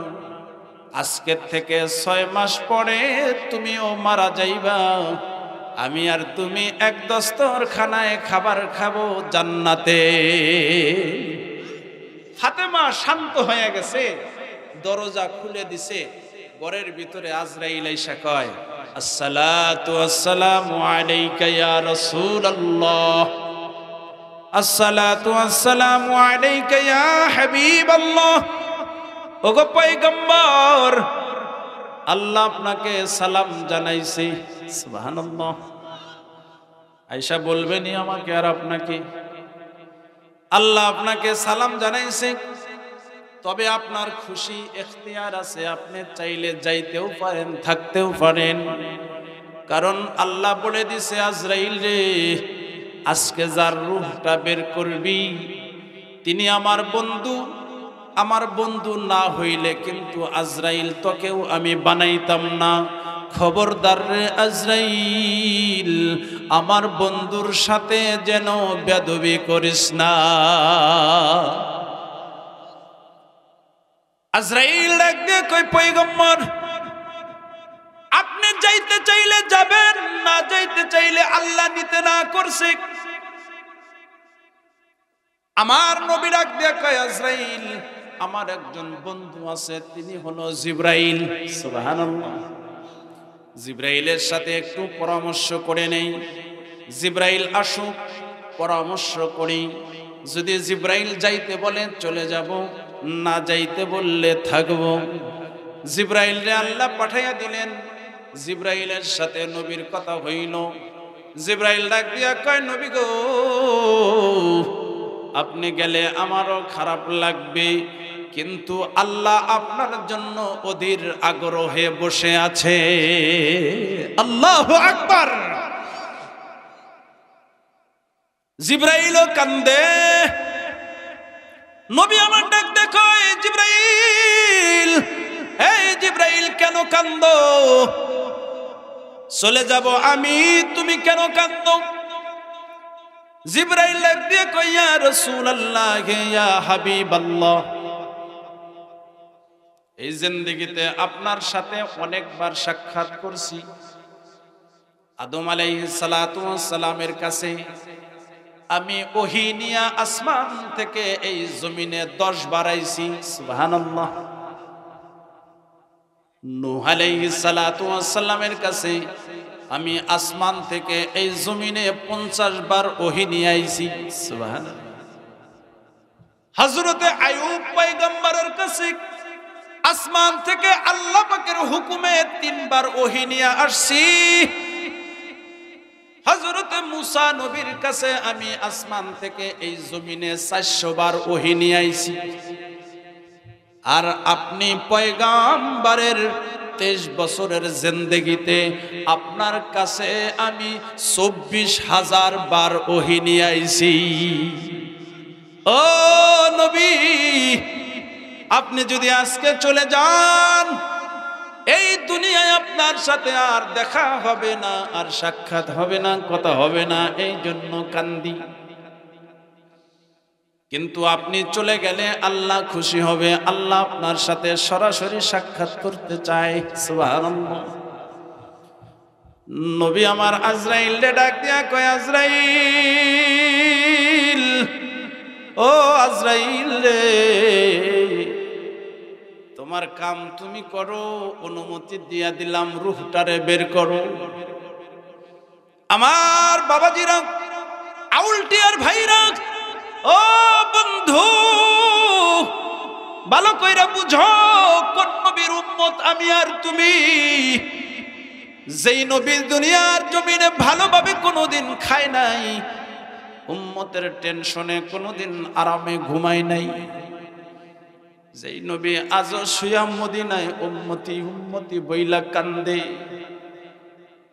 আজকের থেকে 6 মাস পরে তুমিও মারা যাইবা, আমি আর তুমি এক দস্তরখানায় খাবার খাবো জান্নাতে। ফাতেমা শান্ত হয়ে গেছে, দরজা খুলে দিছে। ঘরের ভিতরে আজরাইল আইসা কয়, আসসালাতু আসসালামু আলাইকা ইয়া রাসূলুল্লাহ, আসসালাতু আসসালামু আলাইকা ইয়া হাবিবাল্লাহ। ওগো পয়গম্বর, আল্লাহ আপনাকে সালাম জানাইছে। সুবহানাল্লাহ। আয়েশা বলবেনি আমাকে আর আপনাকে, আল্লাহ আপনাকে সালাম জানাইছে, তবে আপনার খুশি ইখতিয়ার আছে, আপনি চাইলে যাইতেও পারেন, থাকতেও পারেন, কারণ আল্লাহ বলে দিছে, আজরাইল রে, আজকে যার রূহটা বের করবি তিনি আমার বন্ধু, আমার বন্ধু না হইলে কিন্তু আজরাইল তোকেও আমি বানাইতাম না। খবরদার রে আজরাইল, আমার বন্ধুর সাথে যেন বেয়াদবি করিস না। আজরাইল ডাকতে কই, পয়গম্বর, আপনি যাইতে চাইলে যাবেন, না যাইতে চাইলে আল্লাহ নিতে না করছে। আমার নবী ডাক দিয়ে কয়, আজরাইল, আমার একজন বন্ধু আছে, তিনি হলো জিবরাইল। সুবহানাল্লাহ। জিবরাইলের সাথে একটু পরামর্শ করে নেই, জিবরাইল আসুক, পরামর্শ করি, যদি জিবরাইল যাইতে বলে চলে যাব, না যাইতে বললে থাকব। জিবরাইল রে আল্লাহ পাঠাইয়া দিলেন, জিবরাইলের সাথে নবীর কথা হইল। জিবরাইল ডাক দিয়া কয়, নবী গো, আপনি গেলে আমারও খারাপ লাগবে, কিন্তু আল্লাহ আপনার জন্য অধীর আগ্রহে বসে আছে। আল্লাহু আকবার। জিবরাইলও কান্দে। নবী আমার ডাক দেখো, জিবরাইল, এই জিবরাইল, কেন কান্দো? চলে যাব আমি, তুমি কেন কান্দো? জিবরাইল ডাক দিয়ে কয়, ইয়া রাসূলুল্লাহ, ইয়া হাবিবাল্লাহ, এই জিন্দেগিতে আপনার সাথে অনেকবার সাক্ষাৎ করছি। আদম আলাইহিস সালাতু ওয়াস সালামের কাছে আমি ওহী নিয়া আসমান থেকে এই জমিনে 10 বার আইছি। সুবহানাল্লাহ। নূহ আলাইহিস সালাতু ওয়াস সালামের কাছে আমি আসমান থেকে এই জমিনে 50 বার ওহী নিয়ে আইছি। সুবহানাল্লাহ। হযরতে আইয়ুব পয়গম্বরের কাছে আসমান থেকে আল্লাহ পাকের হুকুমে 3 বার ওহী নিয়ে আসছি। হযরতে মুসা নবীর কাছে আমি আসমান থেকে এই জমিনে 400 বার ওহী নিয়ে আইছি। আর আপনি পয়গম্বরের 23 বছরের জিন্দেগিতে আপনার কাছে আমি 24,000 বার ওহী নিয়ে আইছি। ও নবী, আপনি যদি আজকে চলে যান, এই দুনিয়ায় আপনার সাথে আর দেখা হবে না, আর সাক্ষাৎ হবে না, কথা হবে না, এই জন্য কান্দি। কিন্তু আপনি চলে গেলে আল্লাহ খুশি হবে, আল্লাহ আপনার সাথে সরাসরি সাক্ষাৎ করতে চায়। সুবহানাল্লাহ। নবী আমার আজরাইল রে ডাক দিয়া কয়, আজরাইল, ও আজরাইল রে, তোমার কাম তুমি করো, অনুমতি দিয়া দিলাম, রূহটারে বের করো। আমার বাবাজিরা, আউলটিয়ার ভাইরা, ও বন্ধু, ভালো কইরা বুঝো, কোন নবীর উম্মত আমি আর তুমি? যেই নবী দুনিয়ার জমিনে ভালোভাবে কোনোদিন খায় নাই, উম্মতের টেনশনে কোনোদিন আরামে ঘুমায় নাই, যেই নবী আজও শুয়া মদিনায় উম্মতি উম্মতি বইলা কান্দে,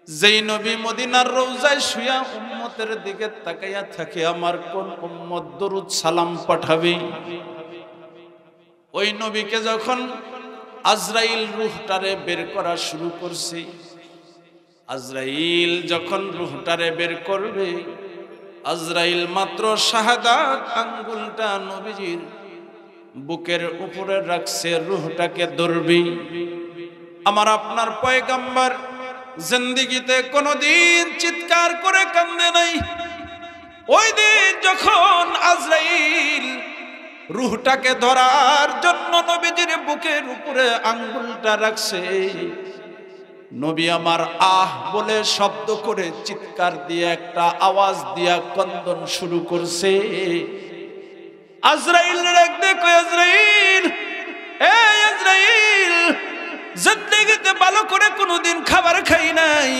যেই নবী মদিনার রওজায় শুয়া উম্মতের দিকে তাকাইয়া থাকে, আমার কোন উম্মত দরুদ সালাম পাঠাবে। ওই নবীকে যখন আজরাইল রূহটারে বের করা শুরু করছে, আজরাইল যখন রূহটারে বের করবে, আজরাইল মাত্র শাহাদাত আঙ্গুলটা নবীজির বুকের উপরে রাখছে, রূহটাকে ধরবে। আমার আপনার পয়গম্বর জিন্দেগিতে কোনদিন চিৎকার করে কান্দে নাই। ওই দিন যখন আজরাইল রূহটাকে ধরার জন্য নবীজির বুকের উপরে আঙ্গুলটা রাখছে, নবী আমার আহ বলে শব্দ করে চিৎকার দিয়ে একটা আওয়াজ দিয়া কন্দন শুরু করছে। আজরাইল ডাকতে কয়, আজরাইল, এই আজরাইল, জিন্দেগিতে ভালো করে কোনোদিন খাবার খাই নাই,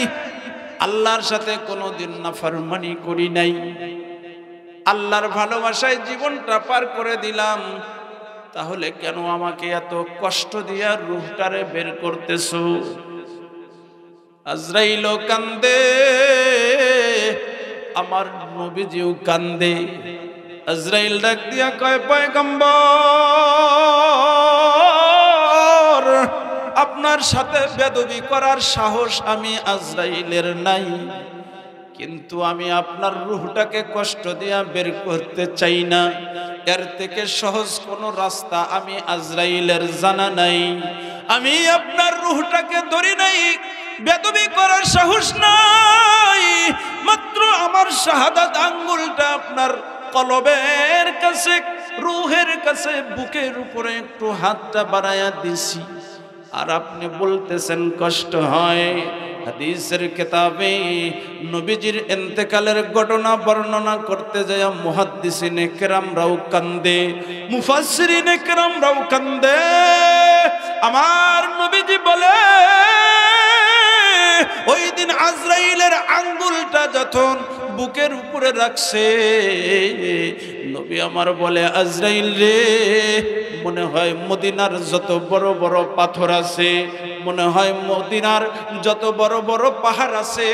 আল্লাহর সাথে কোনোদিন নাফরমানি করি নাই, আল্লাহর ভালোবাসায় জীবনটা পার করে দিলাম, তাহলে কেন আমাকে এত কষ্ট দিয়া রূহটারে বের করতেছো? আজরাইলও কান্দে, আমার নবীজিও কান্দে। আজরাইল ডাক দিয়া কয়, পয়গম্বর, আপনার সাথে বেদবি করার সাহস আমি আজরাইলের নাই, কিন্তু আমি আপনার রূহটাকে কষ্ট দিয়া বের করতে চাই না। এর থেকে সহজ কোনো রাস্তা আমি আজরাইলের জানা নাই। আমি আপনার রূহটাকে ধরি নাই, বেদবি করার সাহস নাই, মাত্র আমার শাহাদাত আঙ্গুলটা আপনার কলবের কাছে, রূহের কাছে, বুকের উপরে একটু হাতটা বাড়ায়া দিছি, আর আপনি বলতেছেন কষ্ট হয়। হাদিসের কিতাবে নবীজির ইন্তেকালের ঘটনা বর্ণনা করতে যায় মুহাদ্দিসিনে কেরামরাও কান্দে, মুফাসসিরিনে কেরামরাও কান্দে। আমার নবীজি বলে, ওই দিন আজরাইলের আঙ্গুলটা যখন বুকের উপরে রাখছে, নবী আমার বলে, আজরাইল রে, মনে হয় মদিনার যত বড় বড় পাথর আছে, মনে হয় মদিনার যত বড় বড় পাহাড় আছে,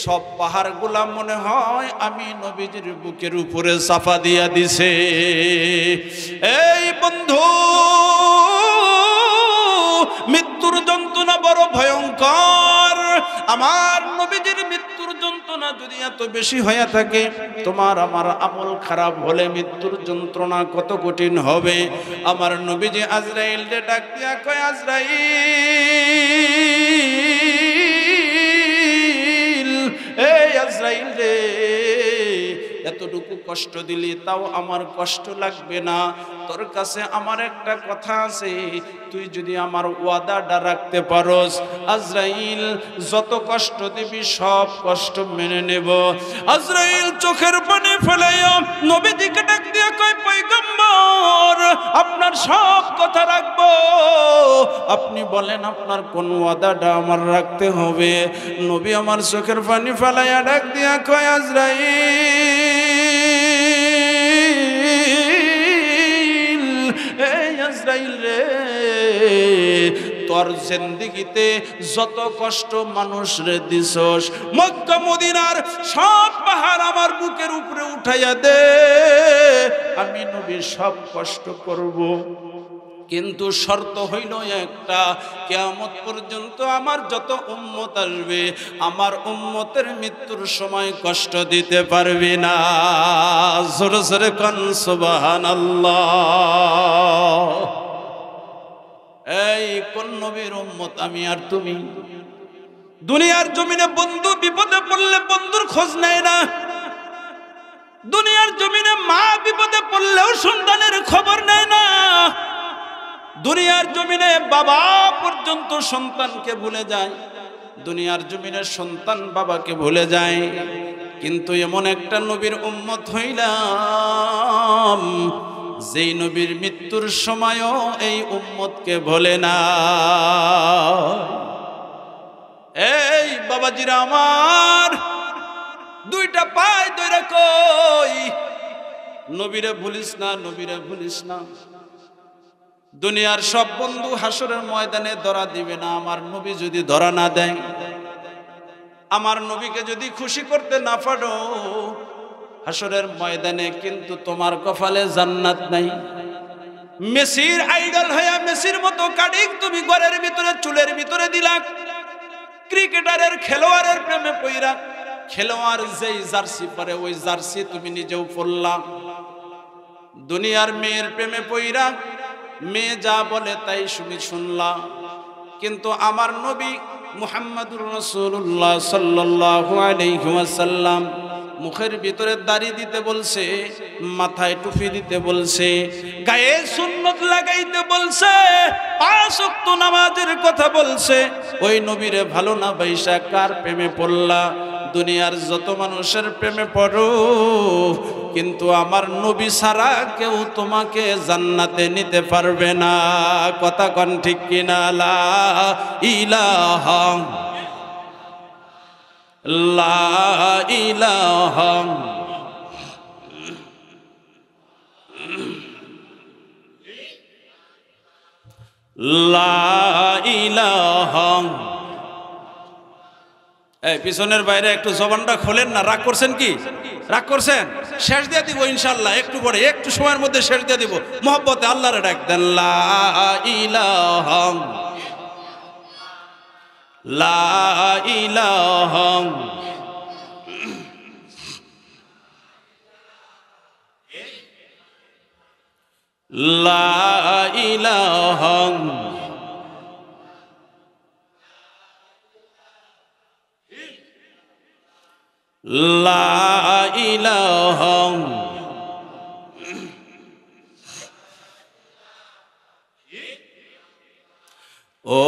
সব পাহাড়গুলা মনে হয় আমি নবীজির বুকের উপরে চাপা দিয়া দিছে। এই বন্ধু, মৃত্যুর যন্ত্রণা বড় ভয়ঙ্কর। আমার নবীজির মৃত্যুর যন্ত্রণা যদি এত বেশি হয়ে থাকে, তোমার আমার আমল খারাপ হলে মৃত্যুর যন্ত্রণা কত কঠিন হবে। আমার নবীজি আজরাইলকে ডাক দিয়া কয়, আজরাইল, এই আজরাইল রে, এতটুকু কষ্ট দিলি তাও আমার কষ্ট লাগবে না। তোর কাছে আমার একটা কথা আছে, তুই যদি আমার ওয়াদাটা রাখতে পারোস, আজরাইল যত কষ্ট দিবি সব কষ্ট মেনে নেব। আজরাইল চোখের পানি ফেলাইয়া নবীজিকে ডাক দিয়া কয়, পয়গম্বর, আপনার সব কথা রাখবো, আপনি বলেন আপনার কোন ওয়াদাটা আমার রাখতে হবে। নবী আমার চোখের পানি ফেলাইয়া ডাক দিয়া কয়, আজরাইল রে, তোর জিন্দেগিতে যত কষ্ট মানুষ রে দিছস, মক্কা মদিনার সব পাহাড় আমার বুকের উপরে উঠাইয়া দে, আমি নবী সব কষ্ট করব, কিন্তু শর্ত হইল একটা, কিয়ামত পর্যন্ত আমার যত উম্মত আসবে, আমার উম্মতের মৃত্যুর সময় কষ্ট দিতে পারবি না। জোরে জোরে কান সুবহানাল্লাহ। এই কোন নবীর উম্মত আমি আর তুমি? দুনিয়ার জমিনে বন্ধু বিপদে পড়লে বন্ধুর খোঁজ নেয় না, দুনিয়ার জমিনে মা বিপদে পড়লেও সন্তানের খবর নেয় না, দুনিয়ার জমিনে বাবা পর্যন্ত সন্তানকে ভুলে যায়, দুনিয়ার জমিনে সন্তান বাবাকে ভুলে যায়। কিন্তু এমন একটা নবীর উম্মত হইলাম, যেই নবীর মৃত্যুর সময়ও এই উম্মতকে ভোলে না। এই বাবাজিরা আমার, দুইটা পায় ধইরা কই, নবীরে ভুলিস না, নবীরে ভুলিস না। দুনিয়ার সব বন্ধু হাসরের ময়দানে ধরা দিবে না, আমার নবী যদি ধরা না দেয়, আমার নবীকে যদি খুশি করতে না পারো, হাসরের ময়দানে কিন্তু তোমার কপালে জান্নাত নাই। মেসির আইডল হইয়া মেসির মতো কাটিং তুমি ঘরের ভিতরে চুলের ভিতরে দিলা, ক্রিকেটারের খেলোয়াড়ের প্রেমে পইরা, খেলোয়াড় যেই জার্সি পরে ওই জার্সি তুমি নিজেও পরলা, দুনিয়ার মেয়ের প্রেমে পইরা মেয়ে যা বলে তাই শুনলা। কিন্তু আমার নবী মুহাম্মদুর রাসূলুল্লাহ সাল্লাল্লাহু আলাইহি ওয়াসাল্লাম মুখের ভিতরে দাড়ি দিতে বলছে, মাথায় টুপি দিতে বলছে, গায়ে সুন্নত লাগাইতে বলছে, 5 ওয়াক্ত নামাজের কথা বলছে। ওই নবীরে ভালো না বাইসা কার প্রেমে পড়লা? দুনিয়ার যত মানুষের প্রেমে পড়ো, কিন্তু আমার নবী ছাড়া কেউ তোমাকে জান্নাতে নিতে পারবে না। কথা কোন ঠিক কিনা? লা ইলাহা লা ইলাহা লা ইলাহা। এই পিছনের বাইরে একটু জবানটা খোলেন না, রাগ করছেন কি? রাগ করছেন? শেষ দিয়ে দিব ইনশাআল্লাহ, একটু পরে একটু সময়ের মধ্যে শেষ দিয়ে দিব। মহব্বতে আল্লাহরে ডাক দেন, লা ইলাহা লা ইলাহা লা ইলাহা লা ইলাহা। ও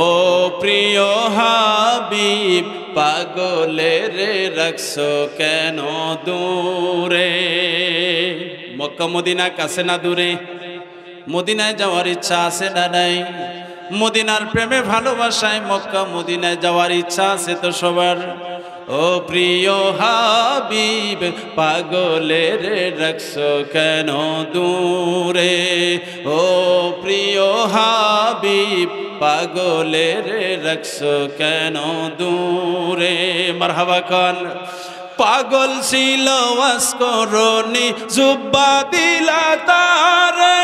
প্রিয় হাবিব পাগলের রাখছো কেন দূরে? মক্কা মদিনা কাছে না দূরে? মদিনায় যাওয়ার ইচ্ছা আছে না নাই? মদিনার প্রেমে ভালোবাসায় মক্কা মদিনায় যাওয়ার ইচ্ছা আছে তো সবার। ও প্রিয় হাবিব পাগলের রাখছো কেন দূরে? ও প্রিয় হাবিব পাগলের রাখছো কেন দূরে? মারহাবা খান। পাগল ছিল ওয়াসকরণী জুব্বা দিলা তারে,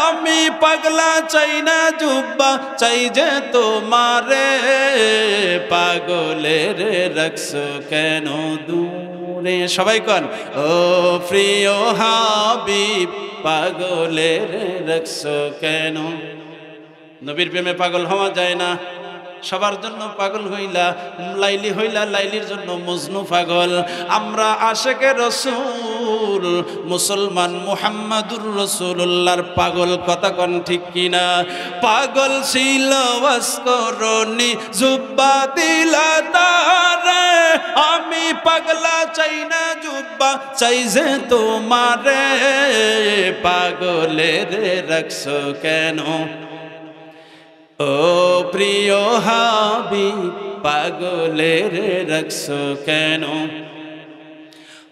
আমি পাগলা চাই না জুব্বা চাই যে তোমারে। পাগলের রাখছো কেন দূরে? সবাই কন, ও প্রিয় হাবিব পাগলের রাখছো কেন? নবীর প্রেমে পাগল হওয়া যায় না? সবার জন্য পাগল হইলা, লাইলি হইলা, লাইলির জন্য মজনু পাগল। আমরা আশেকে রসুল, মুসলমান মুহাম্মাদুর রাসূলুল্লাহর পাগল। কথা কোন ঠিক কিনা? পাগল ছিল ওয়াসকরণী জুব্বা দিলা তারে, আমি পাগলা চাই না জুব্বা চাই যে তোমারে। পাগলের রাখছো কেন? ও প্রিয় হাবিব পাগলের রাখছো কেন?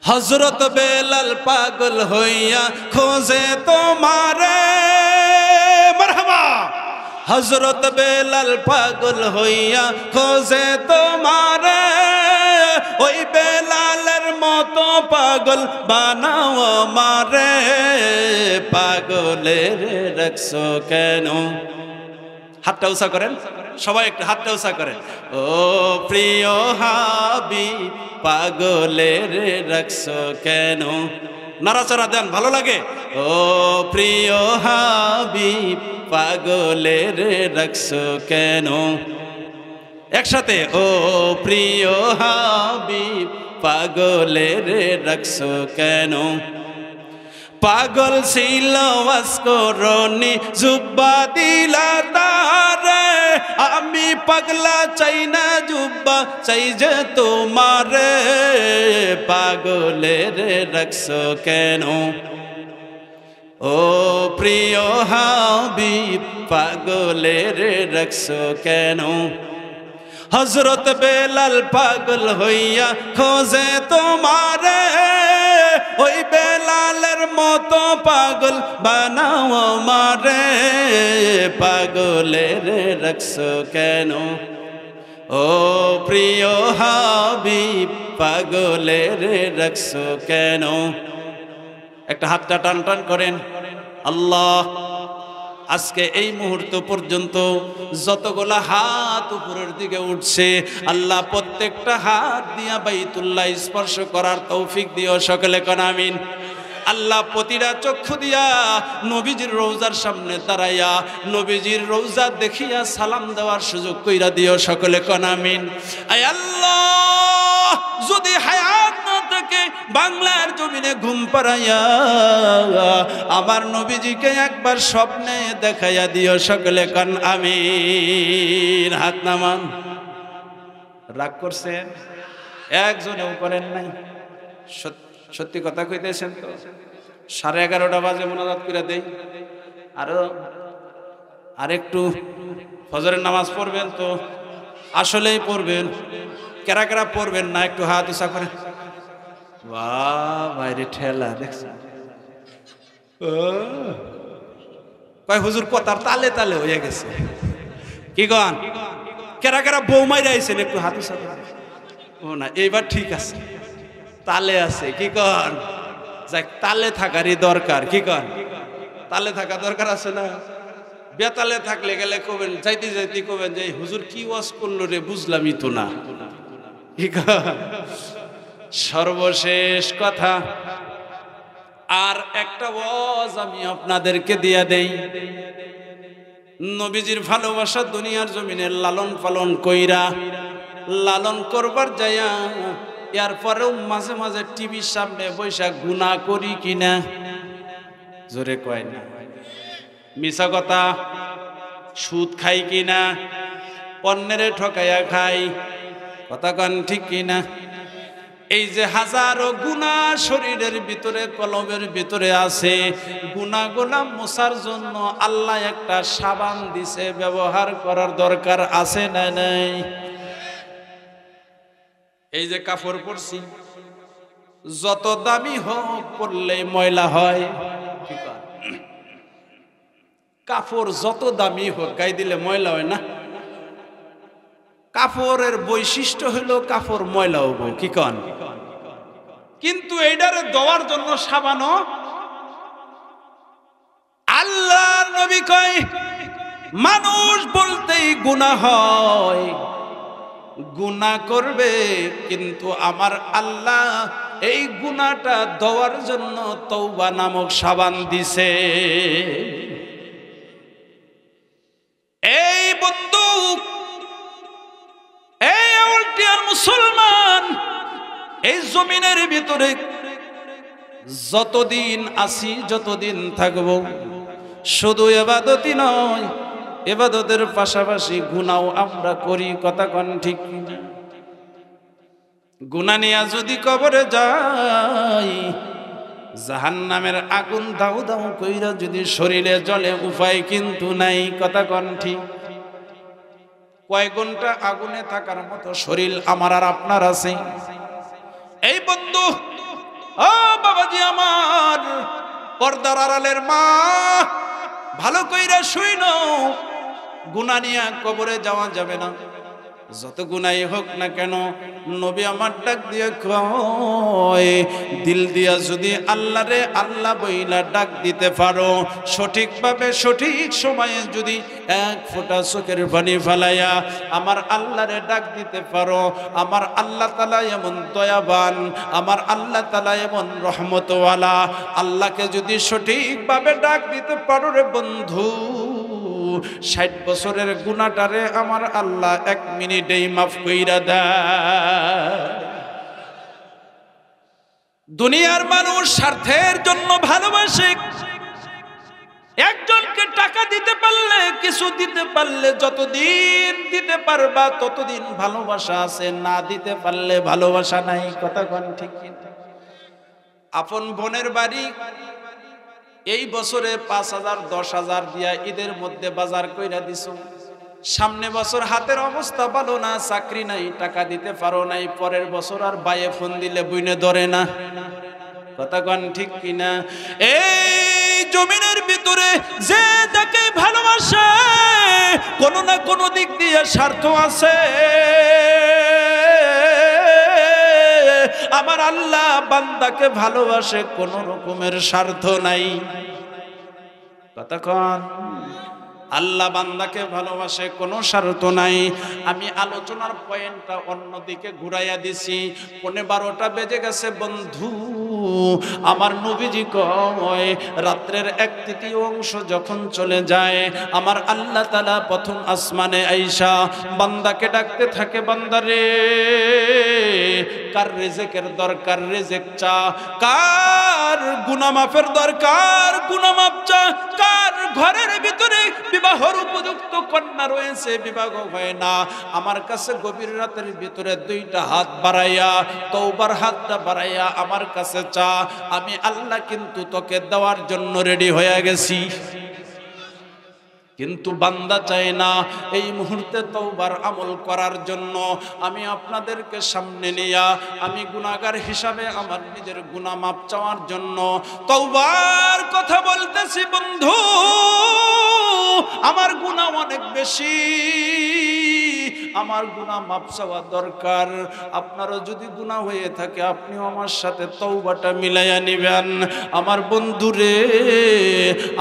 হযরত বেলাল পাগল হইয়া খোঁজে তোমারে। মারহাবা। হযরত বেলাল পাগল হইয়া খোঁজে তোমারে, ওই বেলালের মতো পাগল বানাও আমারে। পাগলের রাখছো কেন? হাতটা উঁচা করেন সবাই, একটু হাতটা উঁচা করেন। ও প্রিয় হাবিব পাগলের রাখছো কেন? নাড়াচাড়া দেন, ভালো লাগে। ও প্রিয় হাবিব পাগলের রাখছো কেন? একসাথে, ও প্রিয় হাবিব পাগলের রাখছো কেন? পাগল ছিল ওয়াসকরণী জুব্বা দিলা তারে, আমি পাগলা চাই না জুব্বা চাই যে তোমারে। পাগলের রাখছো কেন? ও প্রিয় হাবিব পাগলের রাখছো কেন? হযরত বেলাল পাগল হইয়া খোঁজে তোমারে, ওই বেলালের মতো পাগল বানাও আমারে, পাগলের রাখছো কেন ও প্রিয় হাবিব, পাগলের রাখছো কেন? একটা হাতটা টান টান করেন। আল্লাহ, আজকে এই মুহূর্ত পর্যন্ত যতগুলা হাত উপরের দিকে উঠছে, আল্লাহ প্রত্যেকটা হাত দিয়া বাইতুল্লাহ স্পর্শ করার তৌফিক দিও, সকলে কোন আমিন। আল্লাহ প্রতিটা চক্ষু দিয়া নবীজির রওজার সামনে দাঁড়াইয়া নবীজির রওজা দেখিয়া সালাম দেওয়ার সুযোগ কইরা দিও, সকলে কোন আমিন। আয় আল্লাহ, যদি হায়াত না থাকে বাংলার জমিনে ঘুম পাড়াইয়া আমার নবীজিকে একবার স্বপ্নে দেখাইয়া দিও, সকলে কোন আমিন। হাত নামান। রাগ করছেন? একজনেও করেন নাই? সত্যি কথা কইতেছেন তো? 11:30 বাজে মোনাজাত করে দেই, আরেকটু ফজরের নামাজ পড়বেন তো? আসলেই পড়বেন? কেরা কেরা পড়বেন না একটু হাত উঁচা করে। বাহ, বাইরে ঠেলা দেখছেন? কয় হুজুর কথার তালে তালে হয়ে গেছে। কি গান? কেরা কেরা বউ মাইরা আইছেন একটু হাত উঁচা করে। ও না, এইবার ঠিক আছে, তালে আছে। কি কন? যাক, তালে থাকারই দরকার। কি কন? তালে থাকা দরকার আছে না? বেতালে থাকলে গেলে কবেন, যাইতে যাইতে কবেন যে হুজুর কি ওয়াজ করলো রে, বুঝলামই তো না। কি কন? সর্বশেষ কথা আর একটা ওয়াজ আমি আপনাদেরকে দিয়া দেই। নবীজির ভালোবাসা দুনিয়ার জমিনে লালন পালন কইরা, লালন করবার যাইয়া এরপরেও মাঝে মাঝে টিভির সামনে বৈশা গুনাহ করি কিনা? জোরে কয় না? মিছা কথা, সুদ খাই কিনা? অন্যেরে ঠকাইয়া খাই? কথা কন ঠিক কিনা? এই যে হাজারো গুনাহ শরীরের ভিতরে, কলবের ভিতরে আছে, গুনাহগুলা মোছার জন্য আল্লাহ একটা সাবান দিছে, ব্যবহার করার দরকার আছে না নাই? এই যে কাপড় পরছি, যত দামি হোক পরলে ময়লা হয়। কাপড় যত দামি হোক গায়ে দিলে ময়লা হয় না? কাপড়ের বৈশিষ্ট্য হলো কাপড় ময়লা হবো। কি কন? কিন্তু এইটারে দেওয়ার জন্য সাবানও আল্লাহর নবী কয় মানুষ বলতেই গুনাহ হয়, গুনাহ করবে, কিন্তু আমার আল্লাহ এই গুনাহটা দেওয়ার জন্য তওবা নামক সাবান দিছে। এই বন্ধু, এই আউলটিয়ার মুসলমান, এই জমিনের ভিতরে যতদিন আছি, যতদিন থাকব, শুধু ইবাদতই নয়, ইবাদতের পাশাপাশি গুনাহও আমরা করি। কথা কন ঠিক কিনা? গুনাহ নিয়া যদি কবরে যাই, জাহান্নামের আগুন দাউ দাউ কইরা যদি শরীরে জ্বলে, উপায় কিন্তু নাই। কথা কন ঠিক? কয় ঘন্টা আগুনে থাকার মতো শরীর আমার আর আপনার আছে? এই বন্ধু, ও বাবাজি আমার, পর্দার আড়ালের মা, ভালো কইরা শুইনো, গুনাহ নিয়া কবরে যাওয়া যাবে না। যত গুনাই হোক না কেন, নবী আমার ডাক দিয়ে কয়, দিল দিয়া যদি আল্লাহরে আল্লাহ বইলা ডাক দিতে পারো, সঠিকভাবে সঠিক সময়ে যদি এক ফোঁটা চোখের পানি ফেলাইয়া আমার আল্লাহরে ডাক দিতে পারো, আমার আল্লাহ তাআলা এমন দয়াবান, আমার আল্লাহ তাআলা এমন রহমতওয়ালা, আল্লাহকে যদি সঠিকভাবে ডাক দিতে পারো রে বন্ধু, 60 বছরের গুনাহটারে আমার আল্লাহ 1 মিনিটেই মাফ কইরা দেয়। দুনিয়ার মানুষ স্বার্থের জন্য ভালোবাসে। একজনকে টাকা দিতে পারলে, কিছু দিতে পারলে, যতদিন দিতে পারবা ততদিন ভালোবাসা আছে, না দিতে পারলে ভালোবাসা নাই। কথা কোন ঠিক কিনা? আপন বোনের বাড়ি এই বছরে 5,000 10,000 দিয়া ঈদের মধ্যে বাজার কইরা দিছো, সামনে বছর হাতের অবস্থা ভালো না, চাকরি নাই, টাকা দিতে পারো নাই, পরের বছর আর বাইয়ে ফোন দিলে বুইনে ধরে না। কথা কোন ঠিক কিনা? এই জমিনের ভিতরে যে যাকে ভালোবাসে কোন না কোন দিক দিয়ে স্বার্থ আছে। আমার আল্লাহ বান্দাকে ভালোবাসে, কোন রকমের স্বার্থ নাই। কথা কোন? আল্লাহ বান্দাকে ভালোবাসে, কোনো স্বার্থ নাই। আমি আলোচনার পয়েন্টটা অন্যদিকে ঘুরাইয়া দিছি। 12টা বেজে গেছে বন্ধু। আমার নবীজি কয় রাত্রের 1/3 অংশ যখন চলে যায় আমার আল্লাহ তাআলা প্রথম আসমানে আইসা বান্দাকে ডাকতে থাকে, বান্দারে কার রিজিকের দরকার রিজিক চা, কার গুনাহ মাফের দরকার গুনাহ মাফ চা, কার ঘরের ভিতরে বিবাহের উপযুক্ত কন্যা রয়েছে বিবাহ হয় না, আমার কাছে গভীর রাতের ভিতরে 2টা হাত বাড়াইয়া তওবার হাতটা বাড়াইয়া আমার কাছে চা, আমি আল্লাহ কিন্তু তোকে দেওয়ার জন্য রেডি হয়ে গেছি। কিন্তু বান্দা চায় না এই মুহূর্তে তওবার আমল করার জন্য। আমি আপনাদেরকে সামনে নিয়া আমি গুনাহগার হিসাবে আমার নিজের গুনাহ মাপ চাওয়ার জন্য তওবার কথা বলতেছি। বন্ধু আমার গুনাহ অনেক বেশি, আমার গুনাহ মাপ চাওয়া দরকার। আপনারও যদি গুনাহ হয়ে থাকে আপনিও আমার সাথে তওবাটা মিলাইয়া নিবেন। আমার বন্ধুরে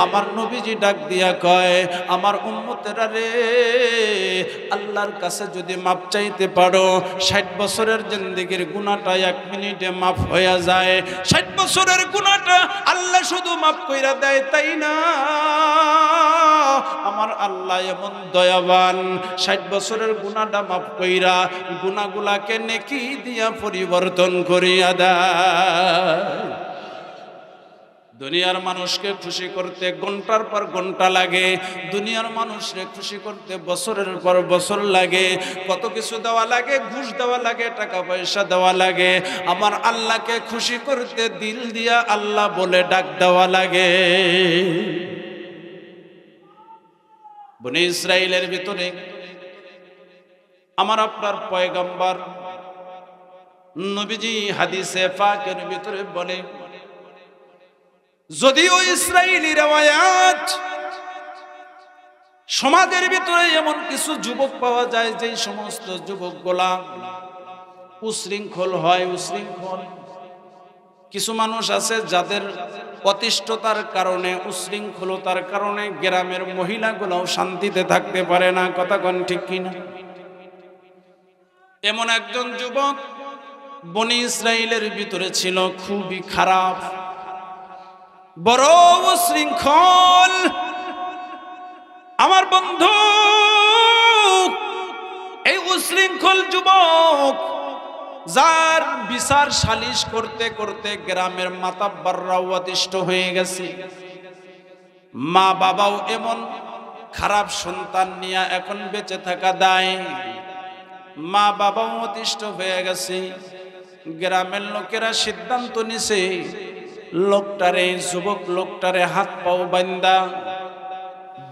আমার নবীজি ডাক দিয়া কয়, আমার উম্মতেরা রে আল্লাহর কাছে যদি মাপ চাইতে পারো 60 বছরের জিন্দেগির গুনাহটা 1 মিনিটে মাফ হয়ে যায়। 60 বছরের গুনাহটা আল্লাহ শুধু মাফ কইরা দেয় তাই না, আমার আল্লাহ এমন দয়াবান 60 বছরের গুনাহটা মাফ কইরা গুনাহগুলাকে নেকি দিয়া পরিবর্তন করিয়া দেয়। দুনিয়ার মানুষকে খুশি করতে ঘন্টার পর ঘন্টা লাগে, দুনিয়ার মানুষকে খুশি করতে বছরের পর বছর লাগে, কত কিছু দেওয়া লাগে, ঘুষ দেওয়া লাগে, টাকা পয়সা দেওয়া লাগে। আমার আল্লাহকে খুশি করতে দিল দিয়া আল্লাহ বলে ডাক দেওয়া লাগে। বনি ইসরাইলের ভিতরে আমার আপনার পয়গম্বর নবীজি হাদিসে পাকের ভিতরে বলে, যদিও ইসরাইলি রওয়ায়াত সমাজের ভিতরে এমন কিছু যুবক পাওয়া যায় যে সমস্ত যুবকগুলা উশৃঙ্খল হয়, উশৃঙ্খল কিছু মানুষ আছে যাদের অতিষ্ঠতার কারণে উশৃঙ্খলতার কারণে গ্রামের মহিলাগুলোও শান্তিতে থাকতে পারে না। কথা কোন ঠিক কিনা? এমন একজন যুবক বনি ইসরাইলের ভিতরে ছিল, খুবই খারাপ, বড় উশৃঙ্খল। আমার বন্ধু এই উশৃঙ্খল যুবক যার বিচার সালিশ করতে করতে গ্রামের মাতাব্বররাও অতিষ্ঠ হয়ে গেছে, মা বাবাও এমন খারাপ সন্তান নিয়ে এখন বেঁচে থাকা দায়, মা বাবাও অতিষ্ঠ হয়ে গেছে। গ্রামের লোকেরা সিদ্ধান্ত নিছে লোকটারে, যুবক লোকটারে হাত পাও বান্দা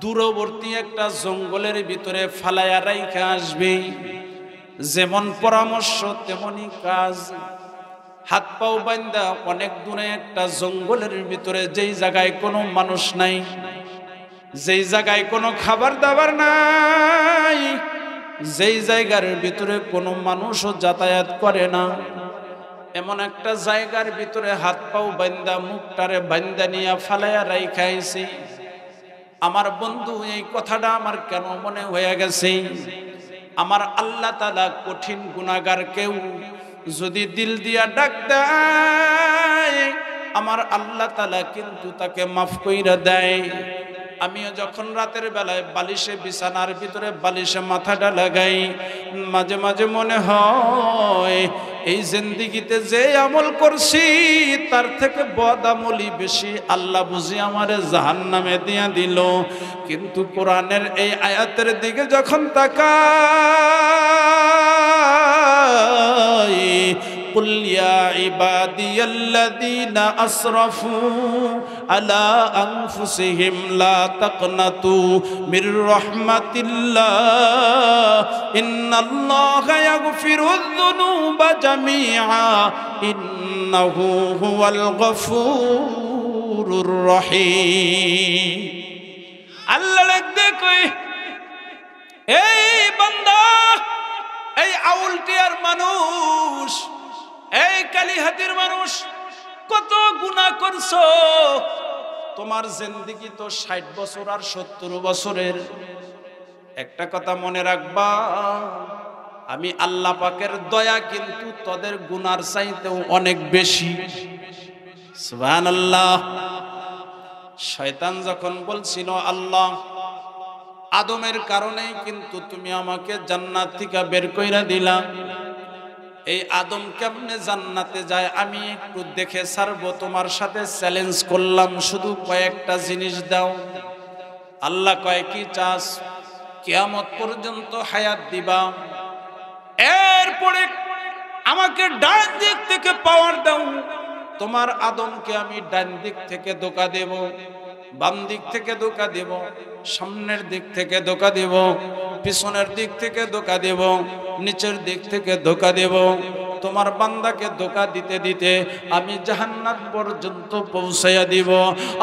দূরবর্তী একটা জঙ্গলের ভিতরে ফালাইয়া রাইখা আসবে। যেমন পরামর্শ তেমনই কাজ। হাত পাও বান্দা অনেক দূরে একটা জঙ্গলের ভিতরে, যেই জায়গায় কোনো মানুষ নাই, যেই জায়গায় কোনো খাবার দাবার নাই, যেই জায়গার ভিতরে কোনো মানুষও যাতায়াত করে না, এমন একটা জায়গার ভিতরে হাত পাও বান্দা মুখটারে বান্দা নিয়া ফালাইয়া রাইখাইছে। আমার বন্ধু এই কথাটা আমার কেন মনে হয়ে গেছে, আমার আল্লাহ তাআলা কঠিন গুনাহগারকেও যদি দিল দিয়া ডাক দেয় আমার আল্লাহ তাআলা কিন্তু তাকে মাফ কইরা দেয়। আমিও যখন রাতের বেলায় বালিশে বিছানার ভিতরে বালিশে মাথাটা লাগাই, মাঝে মাঝে মনে হয় এই জিন্দেগিতে যে আমল করছি তার থেকে বদ আমলই বেশি আল্লাহ বুঝি আমারে জাহান্নামে দিয়া দিল। কিন্তু কোরআনের এই আয়াতের দিকে যখন তাকাই, قل يا عبادي الذين أسرفوا আলা আনফুসিহিম লা তাকনাতু মির রাহমাতিল্লাহ ইন্নাল্লাহা ইয়াগফিরুয যুনুবা জামিআ ইন্নাহু হুয়াল গফুরুর রহিম। আল্লাহ লাগবে কই এই বান্দা, এই আউলটিয়ার মানুষ, এই কালিহাতির মানুষ, কত গুনাহ করছো। তোমার জিন্দেগি তো 60 বছর আর 70 বছরের। একটা কথা মনে রাখবা, আমি আল্লাহ পাকের দয়া কিন্তু তোদের গুনার চাইতেও অনেক বেশি। সুবহানাল্লাহ। শয়তান যখন বলছিল আল্লাহ আদমের কারণেই কিন্তু তুমি আমাকে জান্নাত থেকে বের কইরা দিলা, এই আদম কেমনে জান্নাতে যায় আমি একটু দেখে ছাড়বো, তোমার সাথে চ্যালেঞ্জ করলাম, শুধু কয়েকটা জিনিস দাও। আল্লাহ কয় কি চাস? কিয়ামত পর্যন্ত হায়াত দিবা, এরপরে আমাকে ডান দিক থেকে পাওয়ার দাও। তোমার আদমকে আমি ডান দিক থেকে ধোঁকা দেব, বাম দিক থেকে ধোঁকা দেব, সামনের দিক থেকে ধোঁকা দেব, পিছনের দিক থেকে ধোঁকা দেব, নিচের দিক থেকে ধোঁকা দেব। তোমার বান্দাকে ধোঁকা দিতে দিতে আমি জাহান্নাত পর্যন্ত পৌঁছাইয়া দিব।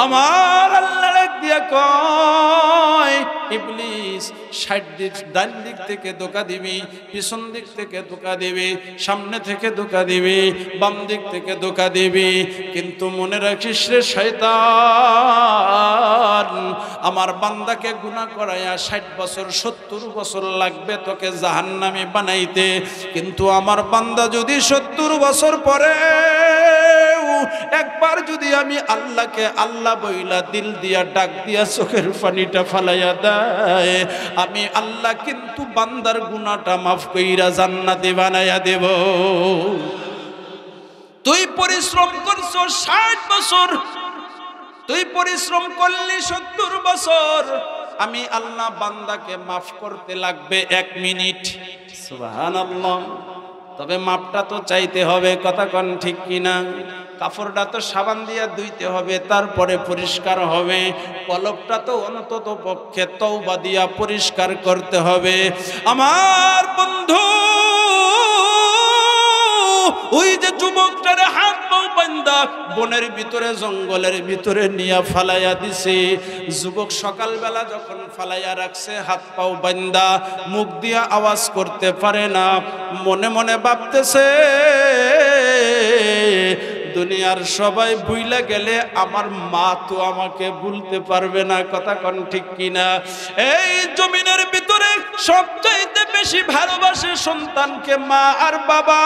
আমার আল্লাহ দিয়া কয় ইবলিস 60 দিক ডান দিক থেকে ধোঁকা দিবি, পিছন দিক থেকে ধোঁকা দিবি, সামনে থেকে ধোঁকা দিবি, বাম দিক থেকে ধোঁকা দিবি। কিন্তু মনে রাখিস রে শয়তান, আমার বান্দাকে গুনাহ করাইয়া 60 বছর 70 বছর লাগবে তোকে জাহান্নামী বানাইতে। কিন্তু আমার বান্দা যদি 70 বছর পরে একবার যদি আমি আল্লাহকে আল্লাহ বইলা দিল দিয়া ডাক দিয়া চোখের পানিটা ফালাইয়া দেয়, আমি আল্লাহ কিন্তু বান্দার গুনাহটা মাফ কইরা জান্নাতে বানাইয়া দেব। তুই পরিশ্রম করছো 60 বছর, তুই পরিশ্রম করলি 70 বছর, আমি আল্লাহ বান্দাকে মাফ করতে লাগবে 1 মিনিট। সুবহানাল্লাহ। তবে মাপটা তো চাইতে হবে, কথা কোন ঠিক কিনা? কাপড়টা তো সাবান দিয়া ধুইতে হবে, তারপরে পরিষ্কার হবে। কলবটা তো অন্তত পক্ষে তওবা দিয়া পরিষ্কার করতে হবে। আমার বন্ধু ওই যে যুবকটারে হাত পাও বান্দা বনের ভিতরে জঙ্গলের ভিতরে নিয়া ফালাইয়া দিছে। যুবক সকালবেলা যখন ফালাইয়া রাখছে হাত পাও বান্দা, মুখ দিয়া আওয়াজ করতে পারে না, মনে মনে ভাবতেছে দুনিয়ার সবাই ভুইলা গেলে আমার মা তো আমাকে ভুলতে পারবে না, কথা কোন ঠিক কিনা? এই জমিনের ভিতরে সবচাইতে বেশি ভালোবাসে সন্তানকে মা আর বাবা।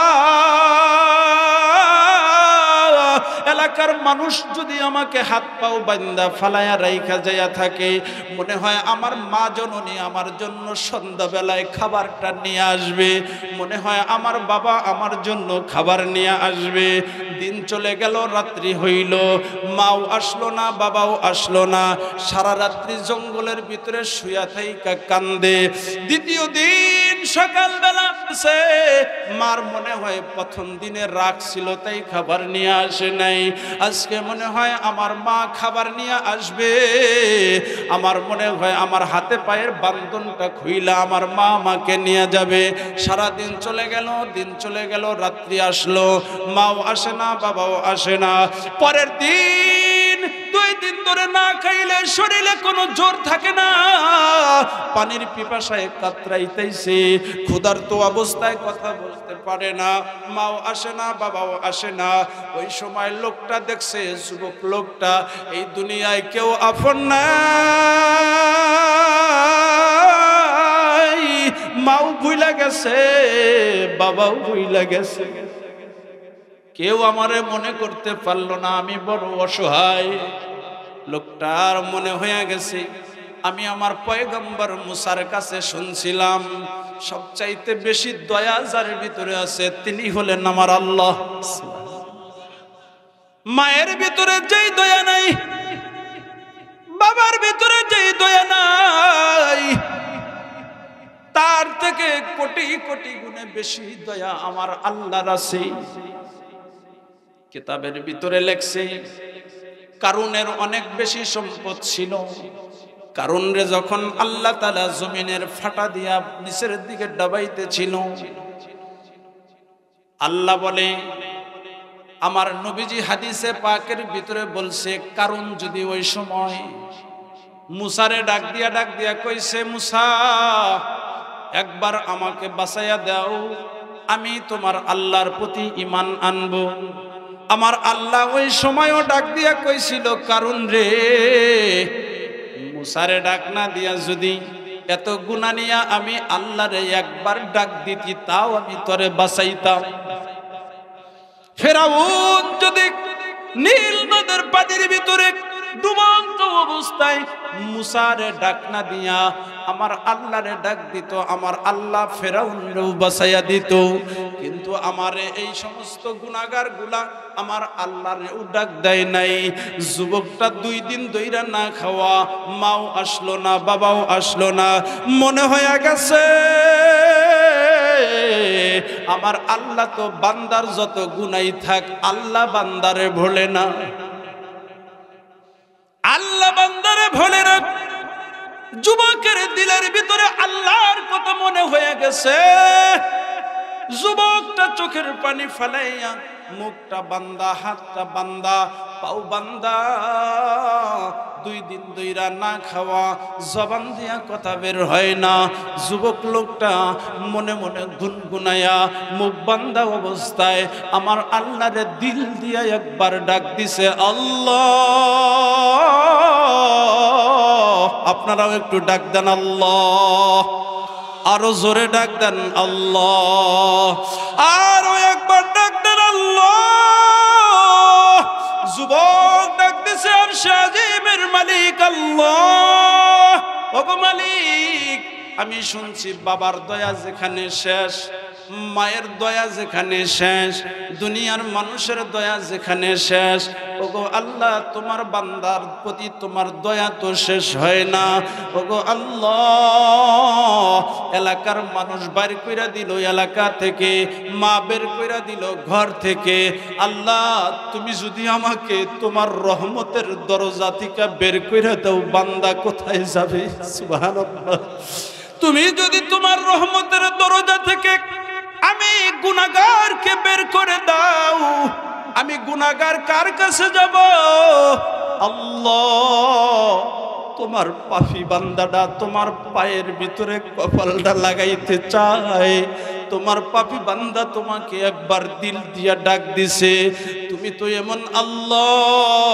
এলাকার মানুষ যদি আমাকে হাত পাও বান্দা ফালায়া রাইখা যাইয়া থাকে, মনে হয় আমার মা জননী আমার জন্য সন্ধ্যাবেলায় খাবারটা নিয়ে আসবে, মনে হয় আমার বাবা আমার জন্য খাবার নিয়ে আসবে। দিন চলে গেল, রাত্রি হইল, মাও আসলো না, বাবাও আসলো না, সারা রাত্রি জঙ্গলের ভিতরে শুয়া থাইকা কান্দে। দ্বিতীয় দিন সকালবেলা মার মনে হয় প্রথম দিনে রাগ ছিল তাই খাবার নিয়ে আসে নাই, আজকে মনে হয় আমার মা খাবার নিয়ে আসবে। আমার মনে হয় আমার হাতে পায়ের বান্ধনটা খুইলা আমার মা আমাকে নিয়ে যাবে। সারা দিন চলে গেল, দিন চলে গেল, রাত্রি আসলো, মাও আসে না, বাবাও আসে না। পরের দিন 2 দিন ধরে না খাইলে শরীরে কোনো জোর থাকে না, পানির পিপাসায় কাতরাইতেছে, ক্ষুধার্ত অবস্থায় কথা বলতে পারে না, মাও আসে না, বাবাও আসে না। ওই সময় লোকটা দেখছে, যুবক লোকটা, এই দুনিয়ায় কেউ আপন নাই, মাও ভুইলা গেছে, বাবাও ভুইলা গেছে, কেউ আমারে মনে করতে পারলো না, আমি বড় অসহায়। লোকটার মনে হয়ে গেছে আমি আমার পয়গম্বর মুসার কাছে শুনছিলাম সবচাইতে বেশি দয়া যার ভিতরে আছে তিনি হলেন আমার আল্লাহ। মায়ের ভিতরে যেই দয়া নাই, বাবার ভিতরে যেই দয়া নাই, তার থেকে কোটি কোটি গুণে বেশি দয়া আমার আল্লাহর আছে। কিতাবের ভিতরে লেখছে কারুনের অনেক বেশি সম্পদ ছিল। কারুন রে যখন আল্লাহ তাআলা জমিনের ফাটা দিয়া নিচের দিকে ডাবাইতেছিল, আল্লাহ বলে, আমার নবীজি হাদিসে পাকের ভিতরে বলছে, কারুন যদি ওই সময় মুসারে ডাক দিয়া কইছে, মুসা একবার আমাকে বাঁচাইয়া দাও, আমি তোমার আল্লাহর প্রতি ঈমান আনবো। আমার আল্লাহ ওই সময়ও ডাক দিয়া কইছিল, কারুন রে, মুসারে ডাক না দিয়া যদি এত গুনাহ নিয়া আমি আল্লাহরে একবার ডাক দিতি, তাও আমি তোরে বাঁচাইতাম। ফেরাউন যদি নীল নদের পানির ভিতরে ডুবন্ত অবস্থায় মুসারে ডাক না দিয়া আমার আল্লাহরে ডাক দিত, আমার আল্লাহ ফেরাউনরেও বাঁচাইয়া দিত। কিন্তু আমারে এই সমস্ত গুনাহগার গুলা আমার আল্লাহরেও ডাক দেয় নাই। যুবকটা 2 দিন ধইরা না খাওয়া, মাও আসলো না, বাবাও আসলো না, মনে হয়ে গেছে আমার আল্লাহ তো বান্দার যত গুনাই থাক আল্লাহ বান্দারে ভোলে না, আল্লাহ বান্দারে ভোলে না। যুবকের দিলের ভিতরে আল্লাহর কথা মনে হয়ে গেছে। যুবকটা চোখের পানি ফেলাইয়া মুখটা বান্দা, হাতটা বান্দা, পাও বান্দা, 2 দিন ধইরা না খাওয়া, জবান দিয়া কথা বের হয় না। যুবক লোকটা মনে মনে গুনগুনায়া মুখ বান্দা অবস্থায় আমার আল্লাহরে দিল দিয়া একবার ডাক দিছে, আল্লাহ। আপনারাও একটু ডাক দেন আল্লাহ, আরো জোরে ডাক দেন আল্লাহ, আরো একবার ডাক দেন আল্লাহ। যুবক ডাক দিছে, আরশে আজিমের মালিক আল্লাহ, ওগো মালিক, আমি শুনছি বাবার দয়া যেখানে শেষ, মায়ের দয়া যেখানে শেষ, দুনিয়ার মানুষের দয়া যেখানে শেষ, ওগো আল্লাহ তোমার বান্দার প্রতি তোমার দয়া তো শেষ হয় না। ওগো আল্লাহ, এলাকার মানুষ বাইর কইরা দিল এলাকা থেকে, মা বের কইরা দিল ঘর থেকে। আল্লাহ তুমি যদি আমাকে তোমার রহমতের দরজা থেকে বের কইরা দাও, বান্দা কোথায় যাবে? সুবহানাল্লাহ। তুমি যদি তোমার রহমতের দরজা থেকে আমি গুনাহগারকে বের করে দাও, আমি গুনাহগার কার কাছে যাব? আল্লাহ তোমার পাপী বান্দাটা তোমার পায়ের ভিতরে কপালটা লাগাইতে চায়। তোমার পাপী বান্দা তোমাকে একবার দিল দিয়া ডাক দিছে। তুমি তো এমন আল্লাহ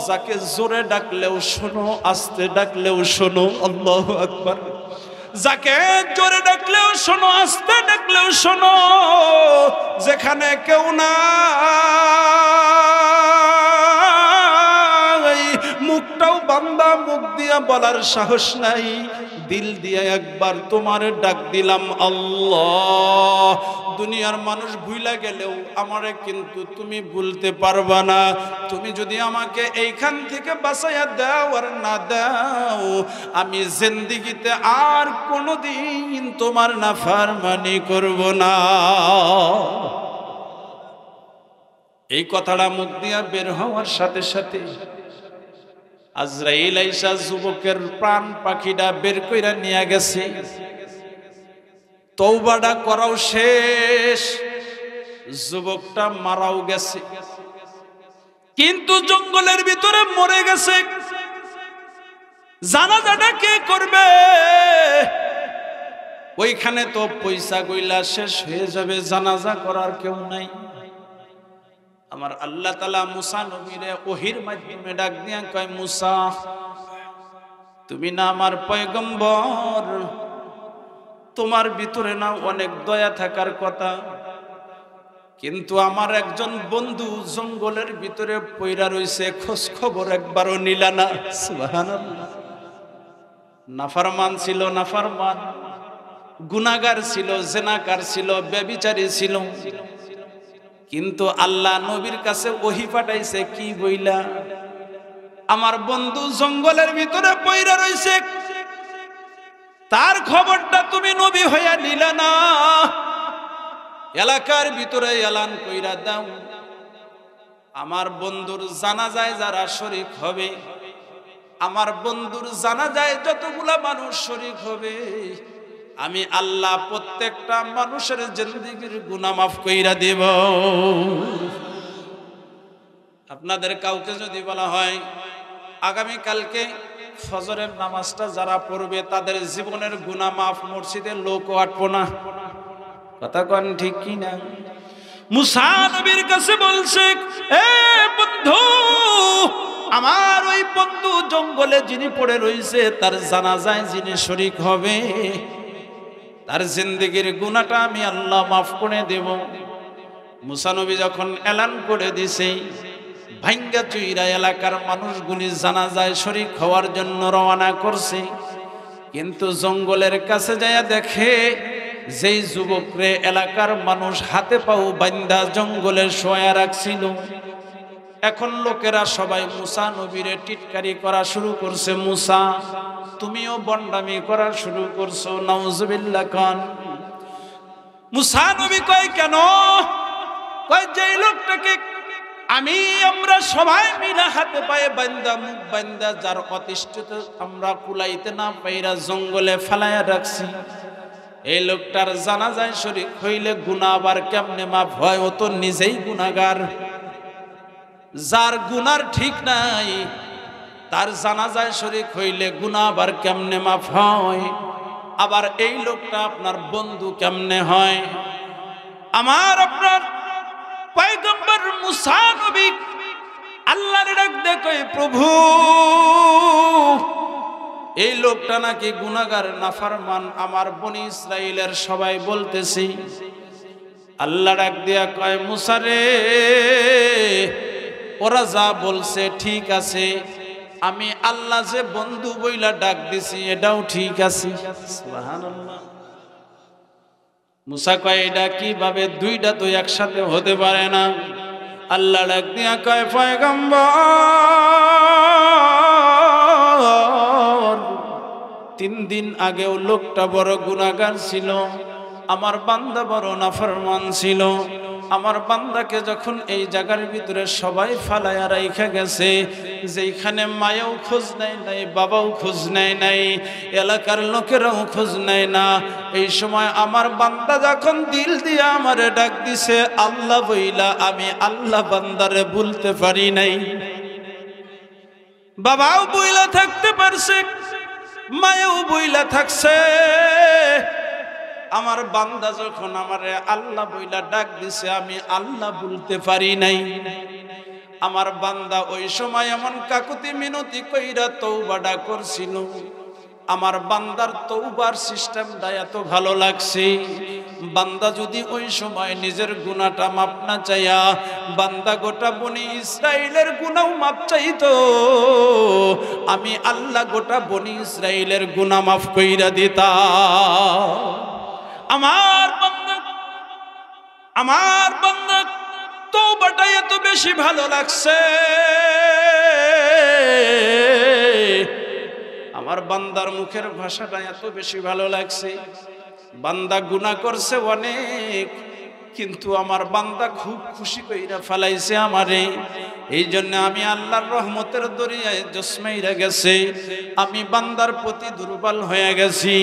যাকে জোরে ডাকলেও শোনো, আস্তে ডাকলেও শোনো। আল্লাহু আকবার। যাকে জোরে ডাকলেও শোনো, আস্তে ডাকলেও শোনো। যেখানে কেউ নাই, মুখটাও বান্দা মুখ দিয়া বলার সাহস নাই, দিল দিয়া একবার তোমার ডাক দিলাম আল্লাহ। দুনিয়ার মানুষ ভুইলা গেলেও আমারে কিন্তু তুমি ভুলতে পারবা না। তুমি যদি আমাকে এইখান থেকে বাঁচাইয়া দাও আর না দাও, আমি জিন্দেগিতে আর কোনোদিন তোমার নাফরমানি করব না। এই কথাটা মুখ দিয়া বের হওয়ার সাথে সাথে আজরাইল আইসা যুবকের প্রাণ পাখিটা বের কইরা নিয়ে গেছে। তওবাটা করাও শেষ, যুবকটা মারাও গেছে, কিন্তু জঙ্গলের ভিতরে মরে গেছে। জানাজাটা কে করবে? ওইখানে তো পয়সা গইলা শেষ হয়ে যাবে, জানাজা করার কেউ নাই। আমার আল্লাহ তাআলা মুসা নবীরে ওহির মাধ্যমে ডাক দিয়া কয়, মুসা তুমি না আমার পয়গম্বর, তোমার ভিতরে না অনেক দয়া থাকার কথা, কিন্তু আমার একজন বন্ধু জঙ্গলের ভিতরে পইরা রইছে, খোঁজ খবর একবারও নিলা না। সুবহানাল্লাহ। নাফরমান ছিল, নাফরমান, গুনাহগার ছিল, জিনাকার ছিল, ব্যভিচারী ছিল, কিন্তু আল্লাহ নবীর কাছে ওহী পাঠাইছে কি বইলা, আমার বন্ধু জঙ্গলের ভিতরে পইরা রইছে, তার খবরটা তুমি নবী হইয়া নিলা না, এলাকার ভিতরে এলান কইরা দাও, আমার বন্ধুর জানাজায় যারা শরীক হবে, আমার বন্ধুর জানাজায় যতগুলা মানুষ শরীক হবে, আমি আল্লাহ প্রত্যেকটা মানুষের জিন্দেগির গুনাহ মাফ কইরা দেব। আপনাদের কাউকে যদি বলা হয় আগামী কালকে ফজরের নামাজটা যারা পড়বে তাদের জীবনের গুনাহ মাফ, মসজিদে লোক আটবো না। কথা কোন ঠিক কি না? মুসা নবীর কাছে বলছে, এ বন্ধু, আমার ওই বন্ধু জঙ্গলে যিনি পড়ে রইছে তার জানাজায় যিনি শরীক হবে, তার জিন্দেগির গুনাহটা আমি আল্লাহ মাফ করে দেব। মুসা নবী যখন এলান করে দিছে, ভাঙ্গা চুইরা এলাকার মানুষগুলি জানাজায় শরীক হওয়ার জন্য রওনা করছে। কিন্তু জঙ্গলের কাছে যায় দেখে যেই যুবকরে এলাকার মানুষ হাতে পাও বান্দা জঙ্গলে শোয়া রাখছিল, এখন লোকেরা সবাই মুসা নবীরে টিটকারি করা শুরু করছে। মুসা, তুমিও বন্ডামি করা শুরু করছো। নাউজুবিল্লাহ খান। মুসা নবী কয় কেন? কয় যেই লোকটাকে আমরা সবাই মিলে হাতে পায়ে বান্দা, মুখ বান্দা, যার অতিষ্ঠিত আমরা কুলাইতে না পাইরা জঙ্গলে ফেলাইয়া রাখছি, এই লোকটার জানাজায় শরীক হইলে গুনাহ আবার কেমনে মাফ হয়? ও তো নিজেই গুনাহগার। যার গুনার ঠিক নাই তার জানাজায় শরীক হইলে গুনাহ আবার কেমনে মাফ হয়? আবার এই লোকটা আপনার বন্ধু কেমনে হয়? আমার আপনার পয়গম্বর মুসা নবী আল্লাহর ডাক দিয়ে কয়, প্রভু, এই লোকটা নাকি গুনাহগার, নাফরমান, আমার বনি ইসরাইলের সবাই বলতেছি। আল্লাহ ডাক দিয়া কয়, মুসা রে, ওরা যা বলছে ঠিক আছে, আমি আল্লাহ যে বন্ধু বইলা ডাক দিছি এটাও ঠিক আছে। সুবহানাল্লাহ। মুসা কয়, এটা কিভাবে? দুইটা তো একসাথে হতে পারে না। আল্লাহ ডাক দিয়া কয়, পয়গম্বর, 3 দিন আগেও লোকটা বড় গুনাহগার ছিল, আমার বান্দা বড় নাফরমান ছিল। আমার বান্দাকে যখন এই জায়গার ভিতরে সবাই ফালায়া রাইখা গেছে, যেখানে মায়াও খোঁজ নেয় নাই, বাবাও খোঁজ নেয় নাই, এলাকার লোকেরাও খোঁজ নেয় না, এই সময় আমার বান্দা যখন দিল দিয়ে আমারে ডাক দিছে আল্লাহ বইলা, আমি আল্লাহ বান্দারে ভুলতে পারি নাই। বাবাও বইলা থাকতে পারছে, মায়াও বইলা থাকছে, আমার বান্দা যখন আমারে আল্লাহ বইলা ডাক দিছে আমি আল্লাহ বলতে পারি নাই। আমার বান্দা ওই সময় এমন কাকুতি মিনতি কইরা তওবাটা করছিল। আমার বান্দার তওবার সিস্টেমটা এত ভালো লাগছে। বান্দা যদি ওই সময় নিজের গুনাহটা মাপ না চাইয়া বান্দা গোটা বনি ইসরাইলের গুনাহ মাপ চাইতো, আমি আল্লাহ গোটা বনি ইসরাইলের গুনাহ মাফ কইরা দিতাম। আমার বান্দা তওবাটা এত বেশি ভালো লাগছে, আমার বান্দার মুখের ভাষাটা এত বেশি ভালো লাগছে। বান্দা গুনাহ করছে অনেক, কিন্তু আমার বান্দা খুব খুশি কইরা ফেলাইছে আমারে। এই জন্য আমি আল্লাহর রহমতের দরিয়ায় জসমাইরা গেছে, আমি বান্দার প্রতি দুর্বল হয়ে গেছি।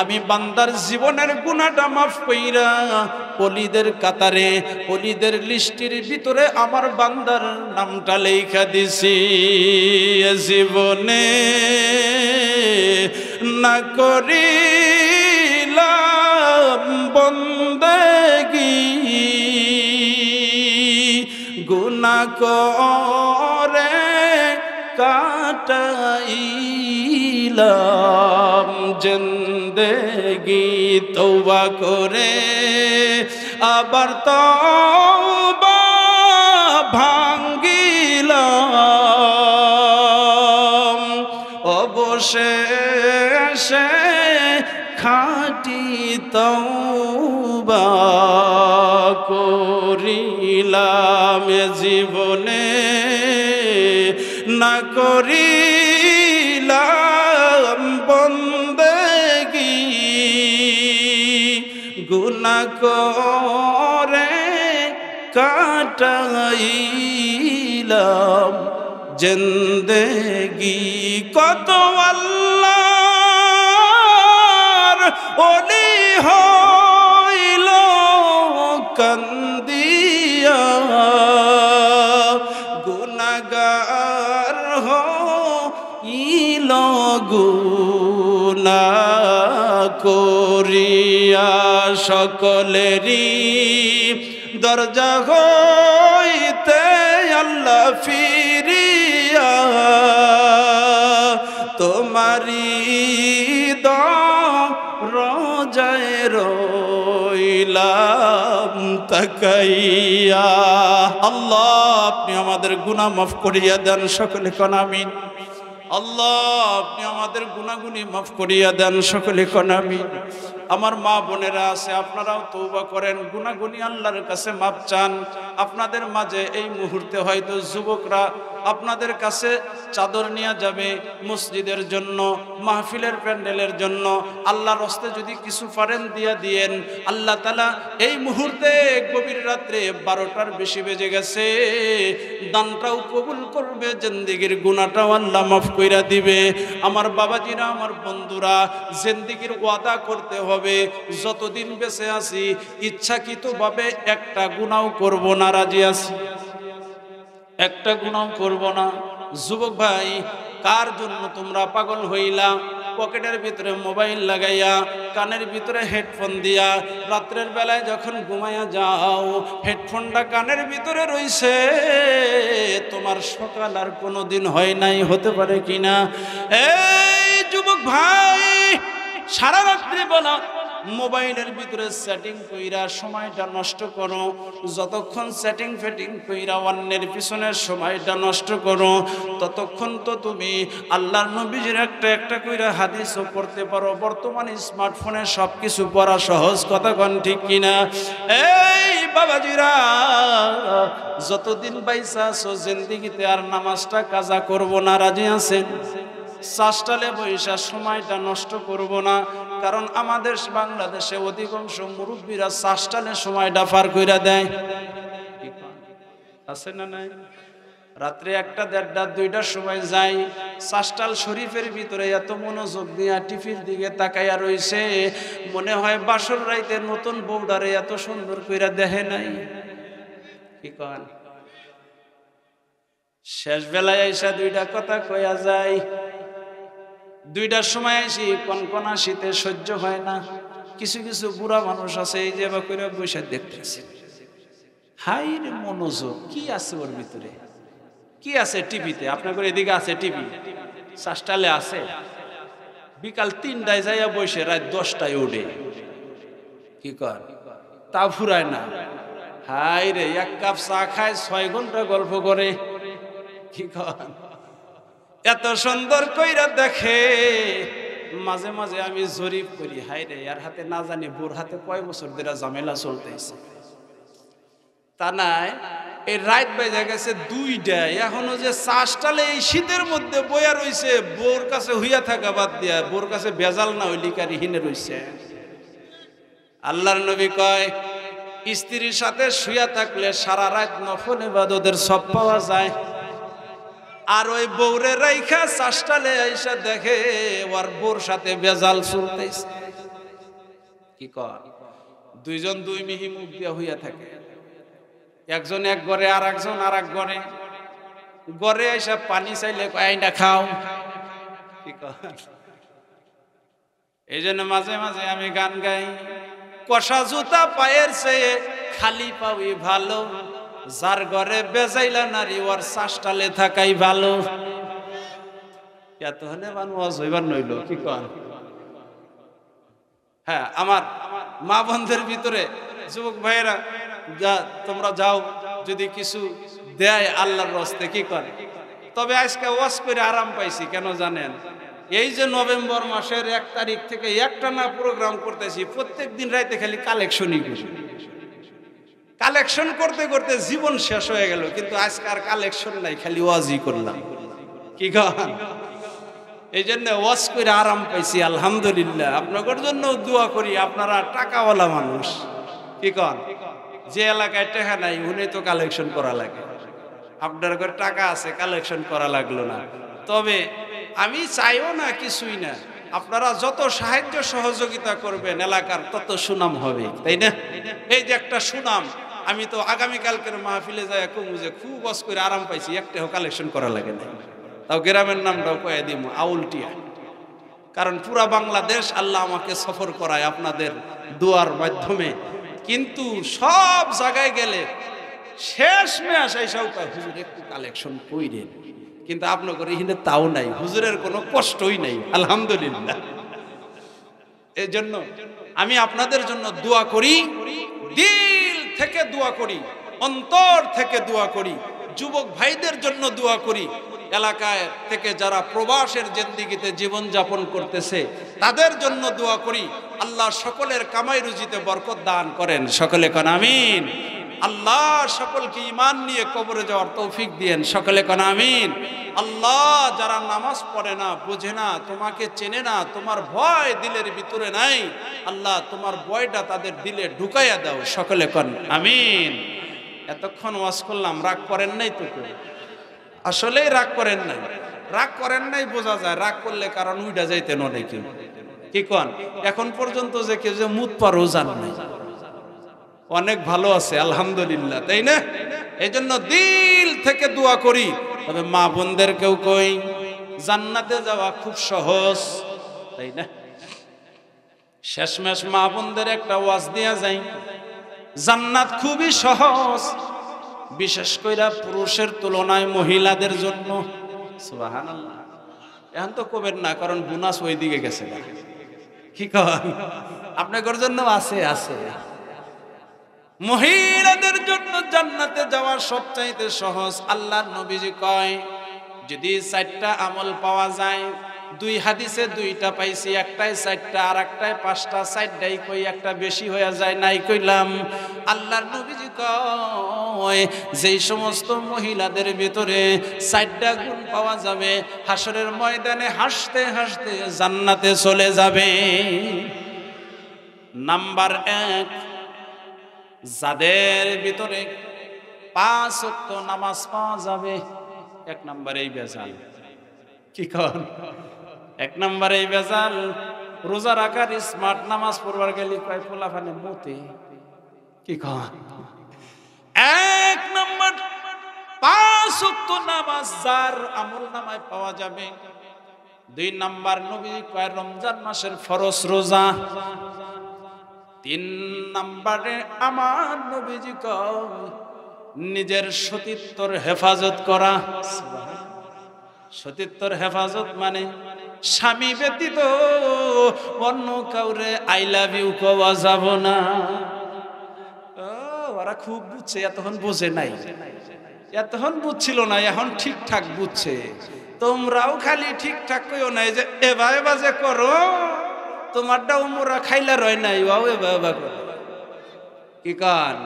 আমি বান্দার জীবনের গুনাহটা মাফ কইরা ওলিদের কাতারে, ওলিদের লিস্টের ভিতরে আমার বান্দার নামটা লেখা দিছি। জীবনে না করিলাম বন্দেগী, গুনাহ করে কাটাইলাম জিন্দেগি, তওবা করে আবার তওবা ভাঙ্গিলাম, অবশেষে খাঁটি তওবা করিলাম। জীবনে না করিলাম বন্দেগী, গুনাহ করে কাটাই দিলাম জিন্দেগি কত আল্লাহর ওলি হইল কান্দিয়া গুনাহগার হইল গুনাহ করিয়া সকলেরই দরজা হইতে আল্লাহ ফিরিয়া তোমারি দরজায় রইলাম তাকাইয়া। আল্লাহ আপনি আমাদের গুনাহ মাফ করিয়া দেন, সকলে কোন আমিন। আল্লাহ আপনি আমাদের গুনাহগুনি মাফ করিয়া দেন, সকলে কোন আমিন। আমার মা বোনেরা আছে, আপনারাও তওবা করেন, গুনাহগুনি আল্লাহর কাছে মাপ চান। আপনাদের মাঝে এই মুহূর্তে হয়তো যুবকরা আপনাদের কাছে চাদর নিয়ে যাবে মসজিদের জন্য, মাহফিলের প্যান্ডেলের জন্য। আল্লাহর রাস্তায় যদি কিছু পারেন দিয়া দিয়েন। আল্লাহ তাআলা এই মুহূর্তে গভীর রাত্রে 12টার বেশি বেজে গেছে, দানটাও কবুল করবে, জিন্দেগির গুনাহটাও আল্লাহ মাফ কইরা দিবে। আমার বাবাজিরা, আমার বন্ধুরা, জিন্দেগির ওয়াদা করতে হবে, যতদিন বেঁচে আছি ইচ্ছাকৃতভাবে একটা গুনাহ করব না, রাজি আছি? একটা গুনাহ করব না। যুবক ভাই, কার জন্য তোমরা পাগল হইলা? পকেটের ভিতরে মোবাইল লাগাইয়া, কানের ভিতরে হেডফোন দিয়া, রাত্রের বেলায় যখন ঘুমাইয়া যাও হেডফোনটা কানের ভিতরে রইছে, তোমার সকাল আর কোনোদিন হয় নাই, হতে পারে কিনা? এই যুবক ভাই, সারা রাত্রি বলা মোবাইলের ভিতরে সেটিং কইরা সময়টা নষ্ট করো। যতক্ষণ সেটিং ফেটিং কইরা অন্যের পিছনের সময়টা নষ্ট করো, ততক্ষণ তো তুমি আল্লাহর নবীজির একটা একটা কইরা হাদিসও পড়তে পারো। বর্তমানে স্মার্টফোনে সব কিছু পড়া সহজ, কথা কোন ঠিক কিনা? এই বাবাজিরা, যতদিন বাইসা আছো জিন্দেগিতে আর নামাজটা কাজা করব না, রাজি আছেন? চাষটালে বৈশা সময়টা নষ্ট করব না, কারণ আমাদের বাংলাদেশে অধিকাংশ মুরব্বীরা চাষটালে সময়টা পার কইরা দেয়, আছে না নাই? রাত্রে 1টা, 1:30, 2টার সময় যাই, চাষটাল শরীফের ভিতরে এত মনোযোগ দিয়া টিভির দিকে তাকাইয়া রইছে, মনে হয় বাসর রাইতে নতুন বউডারে এত সুন্দর কইরা দেখে নাই। কি কন? শেষ বেলায় আইসা 2টা কথা কইয়া যায়। 2টার সময় আসি কনকনা শীতে সহ্য হয় না। কিছু কিছু বুড়া মানুষ আছে, এই যে বা করে বসে দেখতেছে, হাই রে মনোযোগ কি আছে ওর ভিতরে, কি আছে টিভিতে? আপনাদের এদিকে আছে টিভি, চাষটালে আছে, বিকাল 3টায় যাইয়া বসে রাত 10টায় উঠে, কি কর? তা ফুরায় না। হাই রে, 1 কাপ চা খায় 6 ঘন্টা গল্প করে, কি কর? এত সুন্দর কইরা দেখে। মাঝে মাঝে আমি জরিপ করি, হাই রে, আর হাতে না জানি বোর হাতে কয় বছর ধরে ঝামেলা চলতেছে। তা নাই, এই রাত বেজে গেছে 2টা, এখনো যে চাষটালে এই শীতের মধ্যে বইয়া রইছে, বোর কাছে হইয়া থাকা বাদ দিয়া, বোর কাছে ভেজাল না হইলি কারি হিনে রইছে। আল্লাহর নবী কয়, স্ত্রীর সাথে শুয়া থাকলে সারা রাত নফল ইবাদতের সব পাওয়া যায়। আর ওই বউরে রাইখা চাষটালে আইসা দেখে ওর বোর সাথে ভেজাল চলতেছে। কি কর? 2জন 2 মিহি মুখ দিয়া হইয়া থাকে, একজন এক ঘরে আর একজন আর এক ঘরে। ঘরে আইসা পানি চাইলে আইনা খাও। কি কর? এই জন্য মাঝে মাঝে আমি গান গাই, কষা জুতা পায়ের চেয়ে খালি পাওই ভালো, যার ঘরে বেজাইলা নারী ওর চাষটালে থাকাই ভালো। এত হলে মানুষ হইবার নইল। কি কন? হ্যাঁ, আমার মা বন্ধের ভিতরে যুবক ভাইয়েরা, যা তোমরা যাও, যদি কিছু দেয় আল্লাহর রাস্তে, কি করে? তবে আজকে ওয়াজ করে আরাম পাইছি, কেন জানেন? এই যে নভেম্বর মাসের 1 তারিখ থেকে একটানা প্রোগ্রাম করতেছি, প্রত্যেক দিন রাইতে খালি কালেকশনই করি। কালেকশন করতে করতে জীবন শেষ হয়ে গেল, কিন্তু আজকে আর কালেকশন নাই, খালি ওয়াজই করলাম। কি কন? এই জন্য ওয়াজ করে আরাম পাইছি, আলহামদুলিল্লাহ। আপনাদের জন্য দোয়া করি, আপনারা টাকাওয়ালা মানুষ। কি কন? যে এলাকায় টাকা নাই উনি তো কালেকশন করা লাগে, আপনার ঘরে টাকা আছে, কালেকশন করা লাগলো না। তবে আমি চাইও না কিছুই না, আপনারা যত সাহায্য সহযোগিতা করবেন এলাকার তত সুনাম হবে, তাই না? এই যে একটা সুনাম, আমি তো আগামীকালকের মাহফিলে যাই কমু যে খুব বস করে আরাম পাইছি, একটাও কালেকশন করা লাগে না। তাও গ্রামের নামটাও কয়ে দিব আউলটিয়া, কারণ পুরা বাংলাদেশ আল্লাহ আমাকে সফর করায় আপনাদের দোয়ার মাধ্যমে। কিন্তু সব জায়গায় গেলে শেষ মেয়াস এসেও হুজুর একটু কালেকশন কইরেন, কিন্তু আপনাদের এখানে তাও নাই, হুজুরের কোনো কষ্টই নাই, আলহামদুলিল্লাহ। এই জন্য আমি আপনাদের জন্য দোয়া করি, দিল থেকে দোয়া করি, অন্তর থেকে দোয়া করি, যুবক ভাইদের জন্য দোয়া করি, এলাকায় থেকে যারা প্রবাসের জিন্দেগিতে জীবন যাপন করতেছে তাদের জন্য দোয়া করি। আল্লাহ সকলের কামাই রুজিতে বরকত দান করেন, সকলে কোন আমিন। আল্লাহ সকলকে ঈমান নিয়ে কবরে যাওয়ার তৌফিক দিয়েন, সকলে কোন আমিন। আল্লাহ যারা নামাজ পড়ে না, বোঝে না, তোমাকে চেনে না, তোমার ভয় দিলের ভিতরে নাই, আল্লাহ তোমার ভয়টা তাদের দিলে ঢুকাইয়া দাও, সকলে কোন আমিন। এতক্ষণ ওয়াজ করলাম, রাগ করেন নাই তো? আসলেই রাগ করেন নাই, রাগ করেন নাই বোঝা যায়, রাগ করলে কারণ উইডা যাইতেন অনেকে, কি কন? এখন পর্যন্ত যে কেউ যে মুত পারো জান নাই, অনেক ভালো আছে আলহামদুলিল্লাহ, তাই না? এই জন্য দিল থেকে দোয়া করি। তবে মা বোনদের কেউ কই জান্নাতে যাওয়া খুব সহজ, তাই না? শেষমেশ মা বোনদের একটা ওয়াজ দিয়া যায়, জান্নাত খুবই সহজ, বিশেষ করে পুরুষের তুলনায় মহিলাদের জন্য। সুবহানাল্লাহ। এখন তো কবেন না, কারণ বোনাস ওই দিকে গেছে, কি কন? আপনাদের জন্য আছে আছে। মহিলাদের জন্য জান্নাতে যাওয়া সবচাইতে সহজ। আল্লাহর নবীজি কয়, যদি 4টা আমল পাওয়া যায়, 2 হাদিসে 2টা পাইছি, একটাই 4টা আর একটাই 5টা, 4টাই কই একটা বেশি হয়ে যায়, নাই কইলাম। আল্লাহর নবীজি কয়, যেই সমস্ত মহিলাদের ভিতরে 4টা গুণ পাওয়া যাবে, হাসরের ময়দানে হাসতে হাসতে জান্নাতে চলে যাবে। নাম্বার 1, যাদের ভিতরে 5 ওয়াক্ত নামাজ পাওয়া যাবে। 1 নম্বরেই বেজাল, কি কন? 1 নম্বরেই বেজাল। রোজা রাখার স্মার্ট, নামাজ পড়বার গেলে কয় পোলাফানে মতে, কি কন? 1 নম্বর 5 ওয়াক্ত নামাজ যার আমল নামায় পাওয়া যাবে। 2 নম্বর নবী কয় রমজান মাসের ফরজ রোজা। 3 নম্বরে আমার নবীজি কয় নিজের সতীত্বর হেফাজত করা। সতীত্বর হেফাজত মানে স্বামী ব্যতীত অন্য কাউরে আই লাভ ইউ কওয়া যাব না। ওরা খুব বুঝছে, এতক্ষণ বুঝে নাই, এতক্ষণ বুঝছিল না, এখন ঠিকঠাক বুঝছে। তোমরাও খালি ঠিকঠাক কইও নাই যে এবা এবা যে করো, তোমারটা উমরা খাইলা রয় নাই, ওয়াও এবা এবা করো, কি কান?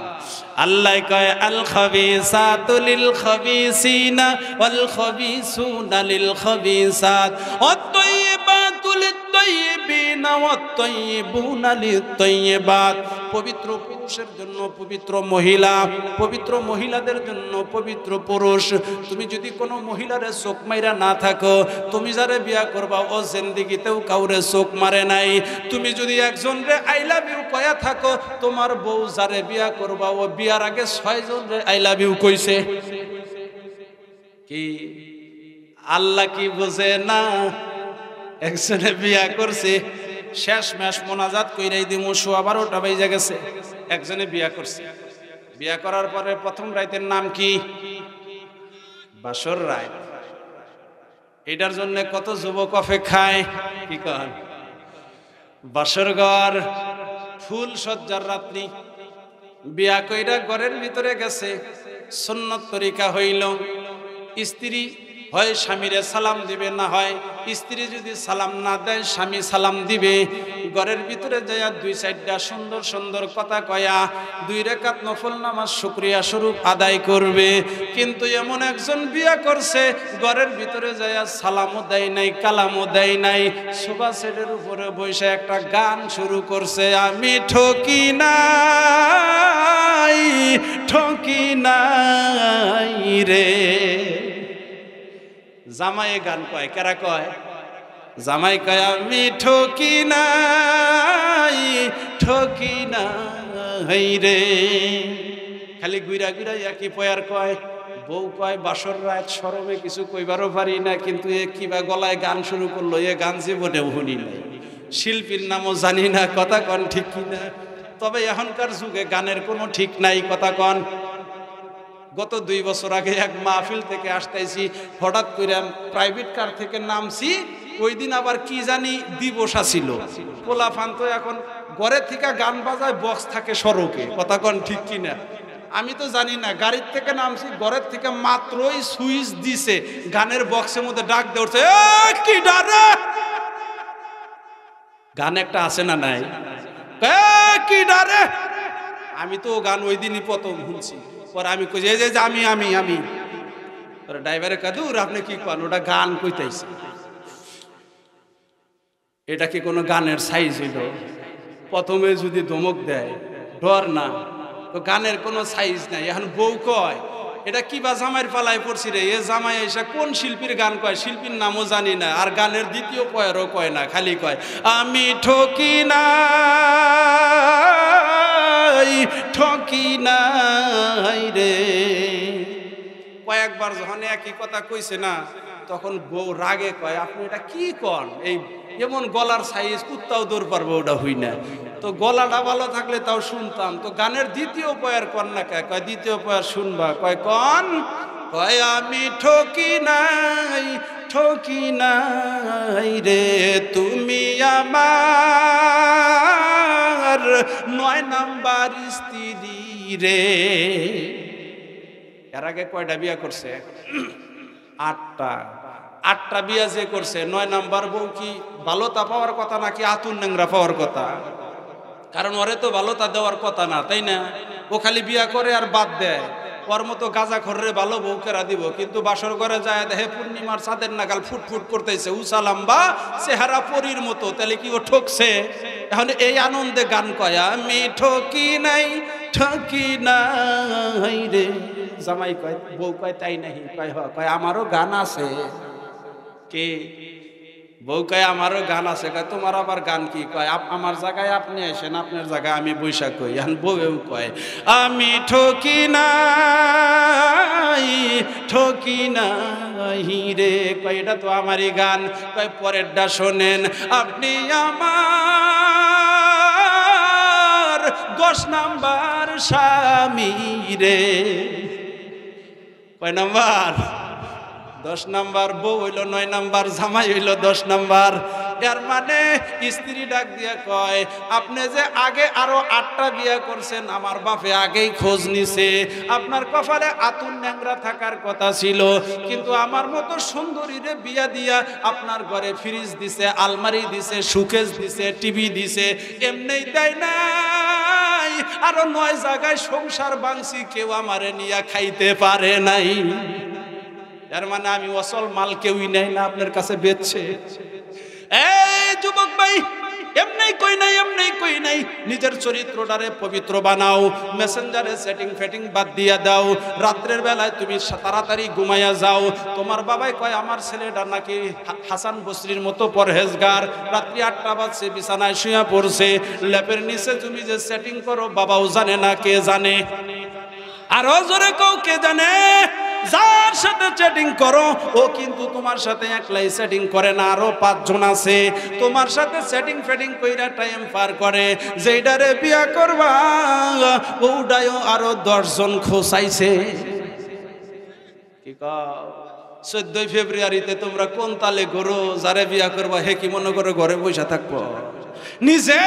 আল্লাহ কয় আল খাবিসাতু লিল খাবিসিনা ওয়াল খাবিসুনা লিল খাবিসাত ওয়াত তাইয়্যিবাতু লিত তাইয়্যিবিনা ওয়াত তাইয়্যিবুনা লিত তাইয়্যিবাত। পবিত্র পুরুষের জন্য পবিত্র মহিলা, পবিত্র মহিলাদের জন্য পবিত্র পুরুষ। তুমি যদি কোনো মহিলারে চোখ মাইরা না থাকো, তুমি যারে বিয়া করবা ও জিন্দেগিতেও কাউরে চোখ মারে নাই। তুমি যদি একজনরে আই লাভ ইউ কয়া থাকো, তোমার বউ যারে বিয়া করবা ও বিয়ার আগে 6 জনরে আই লাভ ইউ কইছে। কি আল্লাহ কি বোঝে না? একজনে বিয়া করছে, শেষ মাস মোনাজাত কইরাই দিমু, 12টা বাজে গেছে। একজনে বিয়া করছে, বিয়া করার পরে প্রথম রাতের নাম কি? বাসর রাত। এটার জন্য কত যুবক অপেক্ষায়, কি কন? বাসর ঘর, ফুল সজ্জার রাত্রি। বিয়া কইরা ঘরের ভিতরে গেছে, সুন্নত তরিকা হইল, স্ত্রী হয় স্বামীরে সালাম দিবে, না হয় স্ত্রী যদি সালাম না দেয় স্বামী সালাম দিবে। ঘরের ভিতরে যাইয়া 2-4টা সুন্দর সুন্দর কথা কয়া 2 রাকাত নফল নামাজ শুকরিয়া স্বরূপ আদায় করবে। কিন্তু এমন একজন বিয়া করছে, ঘরের ভিতরে যাইয়া সালামও দেয় নাই, কালামও দেয় নাই, সোফা সেটের উপরে বসে একটা গান শুরু করছে, আমি ঠকি না নাই ঠকি নাই রে। জামাই গান কয়, কেরা কয়? জামাই কয় আমি ঠকি নাই রে। খালি গুইরা গুইরা একই পয়ার কয়। বউ কয় বাসর রাত শরমে কিছু কইবারও পারি না, কিন্তু এ কিবা গলায় গান শুরু করলো, এ গান জীবনেও শুনি নাই, শিল্পীর নামও জানি না। কথা কন ঠিক কিনা? তবে এখনকার যুগে গানের কোনো ঠিক নাই। কথা কন। গত 2 বছর আগে এক মাহফিল থেকে আসতেছি, হঠাৎ করে প্রাইভেট কার থেকে নামছি। ওই দিন আবার কি জানি দিবস ছিল, পোলা ফান্ত এখন ঘরের থেকে গান বাজায়, বক্স থাকে সড়কে। কথা কন ঠিক কিনা? আমি তো জানি না, গাড়ির থেকে নামছি, ঘরের থেকে মাত্রই সুইচ দিছে, গানের বক্সের মধ্যে ডাক দেওয়াছে, কি ডারে গান একটা আছে না নাই? কি ডারে? আমি তো গান ওই দিনই প্রথম শুনছি। পরে আমি কই যে আমি ড্রাইভারে কাদুর আপনি কি কন, ওটা গান কইতাইছে। এটা কি কোনো গানের সাইজ হইল? প্রথমে যদি ধমক দেয় ডর না, তো গানের কোনো সাইজ নাই। এখন বউ কয় এটা কি বা জামাইয়ের পালায় পড়ছি রে, এ জামাই এসে কোন শিল্পীর গান কয়, শিল্পীর নামও জানি না, আর গানের দ্বিতীয় পয়েরও কয় না, খালি কয় আমি ঠকি নাই রে। কয়েকবার যখন একই কথা কইছে না, তখন বউ রাগে কয় আপনি এটা কি কন, এই এমন গলার সাইজ কুত্তাও দৌড় পারবো, ওটা হই না। তো গলাটা ভালো থাকলে তাও শুনতাম, তো গানের দ্বিতীয় পয়ার কন না কে? কয় দ্বিতীয় পয়ার শুনবা। কয় কন? কয় আমি ঠকি নাই রে, তুমি আমার 9 নাম্বার স্ত্রী রে। এর আগে কয়টা বিয়া করছে? 8টা বিয়া যে করছে, 9 নাম্বার বউ কি ভালোতা পাওয়ার কথা নাকি আতুর ন্যাংরা পাওয়ার কথা? কারণ ওরে তো ভালোতা দেওয়ার কথা না, তাই না? ও খালি বিয়া করে আর বাদ দেয়। ওর মতো গাঁজা খররে ভালো বউ কেরা দিব, কিন্তু বাসর ঘরে যায় দেখে পূর্ণিমার চাঁদের নাগাল ফুটফুট করতেছে, উঁচা লম্বা চেহারা পরীর মতো, তাহলে কি ও ঠকছে? এখন এই আনন্দে গান কয় আমি ঠকি নাই রে। জামাই কয়, বউ কয় তাই নাহি? কয় আমারও গান আছে। কে? বউ কয় আমারও গান আছে। কয় তোমার আবার গান কি? কয় আমার জায়গায় আপনি আসেন, আপনার জায়গায় আমি বৈশাখ কই। এখন বউও কয় আমি ঠকি নাই রে। কয় এটা তো আমারই গান। কয় পরেরটা শোনেন, আপনি আমার 10 নাম্বার স্বামী রে। কয় নাম্বার? 10 নাম্বার। বউ হইল 9 নাম্বার, জামাই হইল 10 নাম্বার। এর মানে স্ত্রী ডাক দিয়া কয় আপনি যে আগে আরো 8টা বিয়া করছেন, আমার বাপে আগেই খোঁজ নিছে, আপনার কপালে আতুর ন্যাংরা থাকার কথা ছিল, কিন্তু আমার মতো সুন্দরীরে বিয়া দিয়া আপনার ঘরে ফ্রিজ দিছে, আলমারি দিছে, সুকেস দিছে, টিভি দিছে, এমনিই দেয় নাই, আরো 9 জায়গায় সংসার ভাঙছি, কেউ আমারে নিয়া খাইতে পারে নাই। এর মানে আমি অসল মাল কেউই নেই না, আপনার কাছে বেচছে। এই যুবক ভাই, এমনি কই নাই, নিজের চরিত্রটারে পবিত্র বানাও, মেসেঞ্জারে সেটিং ফেটিং বাদ দিয়া দাও, রাত্রের বেলায় তুমি তাড়াতাড়ি ঘুমাইয়া যাও। তোমার বাবাই কয় আমার ছেলেটা নাকি হাসান বসরির মতো পরহেজগার, রাত্রি 8টা বাজছে বিছানায় শুয়ে পড়ছে, ল্যাপের নিচে তুমি যে সেটিং করো বাবাও জানে না, কে জানে? আরো জোরে কও, কে জানে? যার সাথে চ্যাটিং করো ও কিন্তু তোমার সাথে একলাই চ্যাটিং করে না, আরো 5 জন আছে তোমার সাথে চ্যাটিং ফেটিং কইরা টাইম পার করে। যেইটারে বিয়া করবা ওটাও আরো 10 জন খোঁচাইছে। কি কও? 14 ফেব্রুয়ারিতে তোমরা কোন তালে করো? যারে বিয়া করবা হে কি মনে করো ঘরে বসে থাকবো? নিজে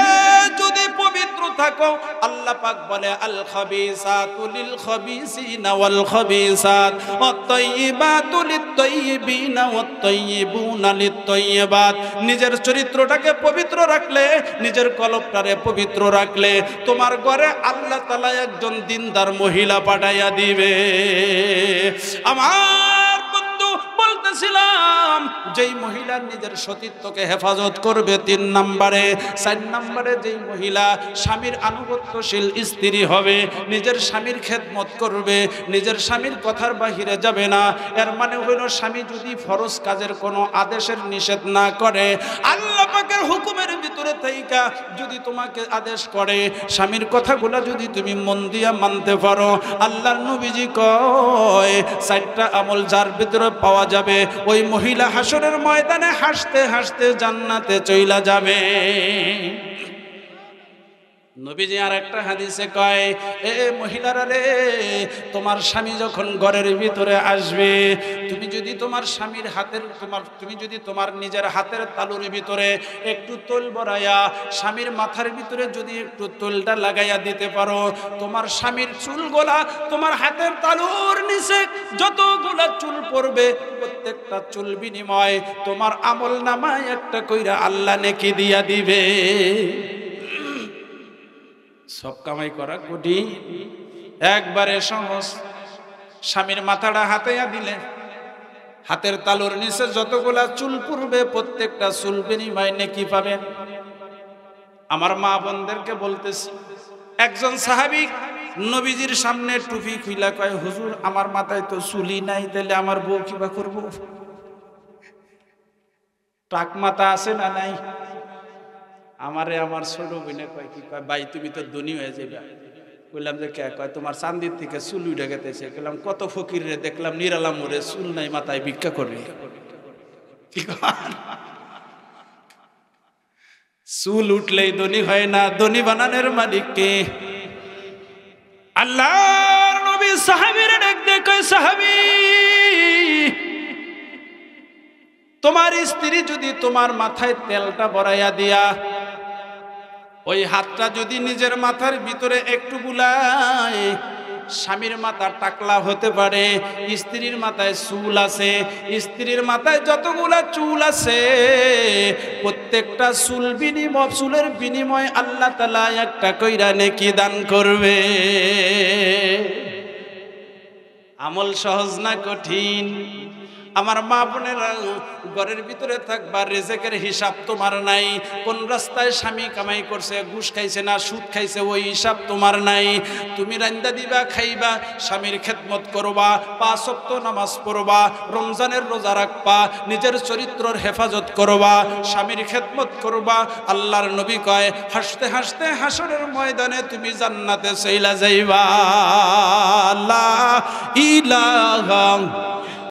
যদি পবিত্র থাকো, আল্লাহ পাক বলে আল খাবিসাতু লিল খাবিসিনা ওয়াল খাবিসাত ওয়াত তাইয়িবাতু লিত তাইয়িবিনা ওয়াত তাইয়িবুনা লিত তাইয়িবাত। নিজের চরিত্রটাকে পবিত্র রাখলে, নিজের কলবটারে পবিত্র রাখলে, তোমার ঘরে আল্লাহ তাআলা একজন দিনদার মহিলা পাঠাইয়া দিবে। আমার বন্ধু বলতে বলতেছিলাম যেই মহিলা নিজের সতীত্বকে হেফাজত করবে 3 নম্বরে, 4 নম্বরে যেই মহিলা স্বামীর আনুগত্যশীল স্ত্রী হবে, নিজের স্বামীর খেদমত করবে, নিজের স্বামীর কথার বাহিরে যাবে না। এর মানে হইল স্বামী যদি ফরজ কাজের কোনো আদেশের নিষেধ না করে, আল্লাহ পাকের হুকুমের ভিতরে থাইকা যদি তোমাকে আদেশ করে, স্বামীর কথাগুলো যদি তুমি মন দিয়া মানতে পারো, আল্লাহর নবীজি কয় 4টা আমল যার ভিতরে পাওয়া যাবে, ওই মহিলা হাসরের ময়দানে হাসতে হাসতে জান্নাতে চইলা যাবে। নবীজি আর একটা হাদিসে কয়, এ মহিলারা রে, তোমার স্বামী যখন ঘরের ভিতরে আসবে, তুমি যদি তোমার স্বামীর হাতের তুমি যদি তোমার নিজের হাতের তালুর ভিতরে একটু তেল ভরাইয়া স্বামীর মাথার ভিতরে যদি একটু তেলটা লাগাইয়া দিতে পারো, তোমার স্বামীর চুলগুলা তোমার হাতের তালুর নিচে যতগুলা চুল পড়বে, প্রত্যেকটা চুল বিনিময় তোমার আমল নামায় একটা কইরা আল্লাহ নেকি দিয়া দিবে। সব কামাই করা কঠিন, একবারে সহজ। স্বামীর মাথাটা হাতাইয়া দিলে হাতের তালুর নিচে যতগুলা চুল পড়বে, প্রত্যেকটা চুল বিনিময় নেকি পাবেন। আমার মা বোনদেরকে বলতেছি, একজন সাহাবী নবীজির সামনে টুপি খুইলা কয়, হুজুর আমার মাথায় তো চুলই নাই, তাহলে আমার বউ কিবা করবো? টাক মাথা আছে না নাই? আমারে আমার ছোট বোনে কয়, কি কয়, ভাই তুমি তো ধনী হয়ে যাবে। কইলাম যে কে? কয় তোমার চান্দির থেকে চুল উঠে গেতেছে। কইলাম কত ফকির রে দেখলাম নিরালাম ওরে চুল নাই মাথায় ভিক্ষা করে। কি কয়? চুল উঠলেই ধনী হয় না, ধনী বানানোর মালিক কে? আল্লাহর নবী সাহাবীরে ডাক দিয়ে কয়, সাহাবী, তোমার স্ত্রী যদি তোমার মাথায় তেলটা ভরাইয়া দিয়া ওই হাতটা যদি নিজের মাথার ভিতরে একটু বুলায়, স্বামীর মাথা টাকলা হতে পারে, স্ত্রীর মাথায় চুল আছে, স্ত্রীর মাথায় যতগুলা চুল আছে, প্রত্যেকটা চুলের বিনিময় আল্লাহ তাআলা একটা কইরা নেকি দান করবে। আমল সহজ না কঠিন? আমার মা বোনেরা, ঘরের ভিতরে থাকবা, রিজিকের হিসাব তোমার নাই। কোন রাস্তায় স্বামী কামাই করছে, ঘুষ খাইছে না সুদ খাইছে, ওই হিসাব তোমার নাই। তুমি রান্দা দিবা, খাইবা, স্বামীর খেদমত করবা, 5 ওয়াক্ত নামাজ পড়বা, রমজানের রোজা রাখবা, নিজের চরিত্রের হেফাজত করবা, স্বামীর খেদমত করবা। আল্লাহর নবী কয়, হাসতে হাসতে হাসরের ময়দানে তুমি জান্নাতে চইলা যাইবা। লা ইলাহা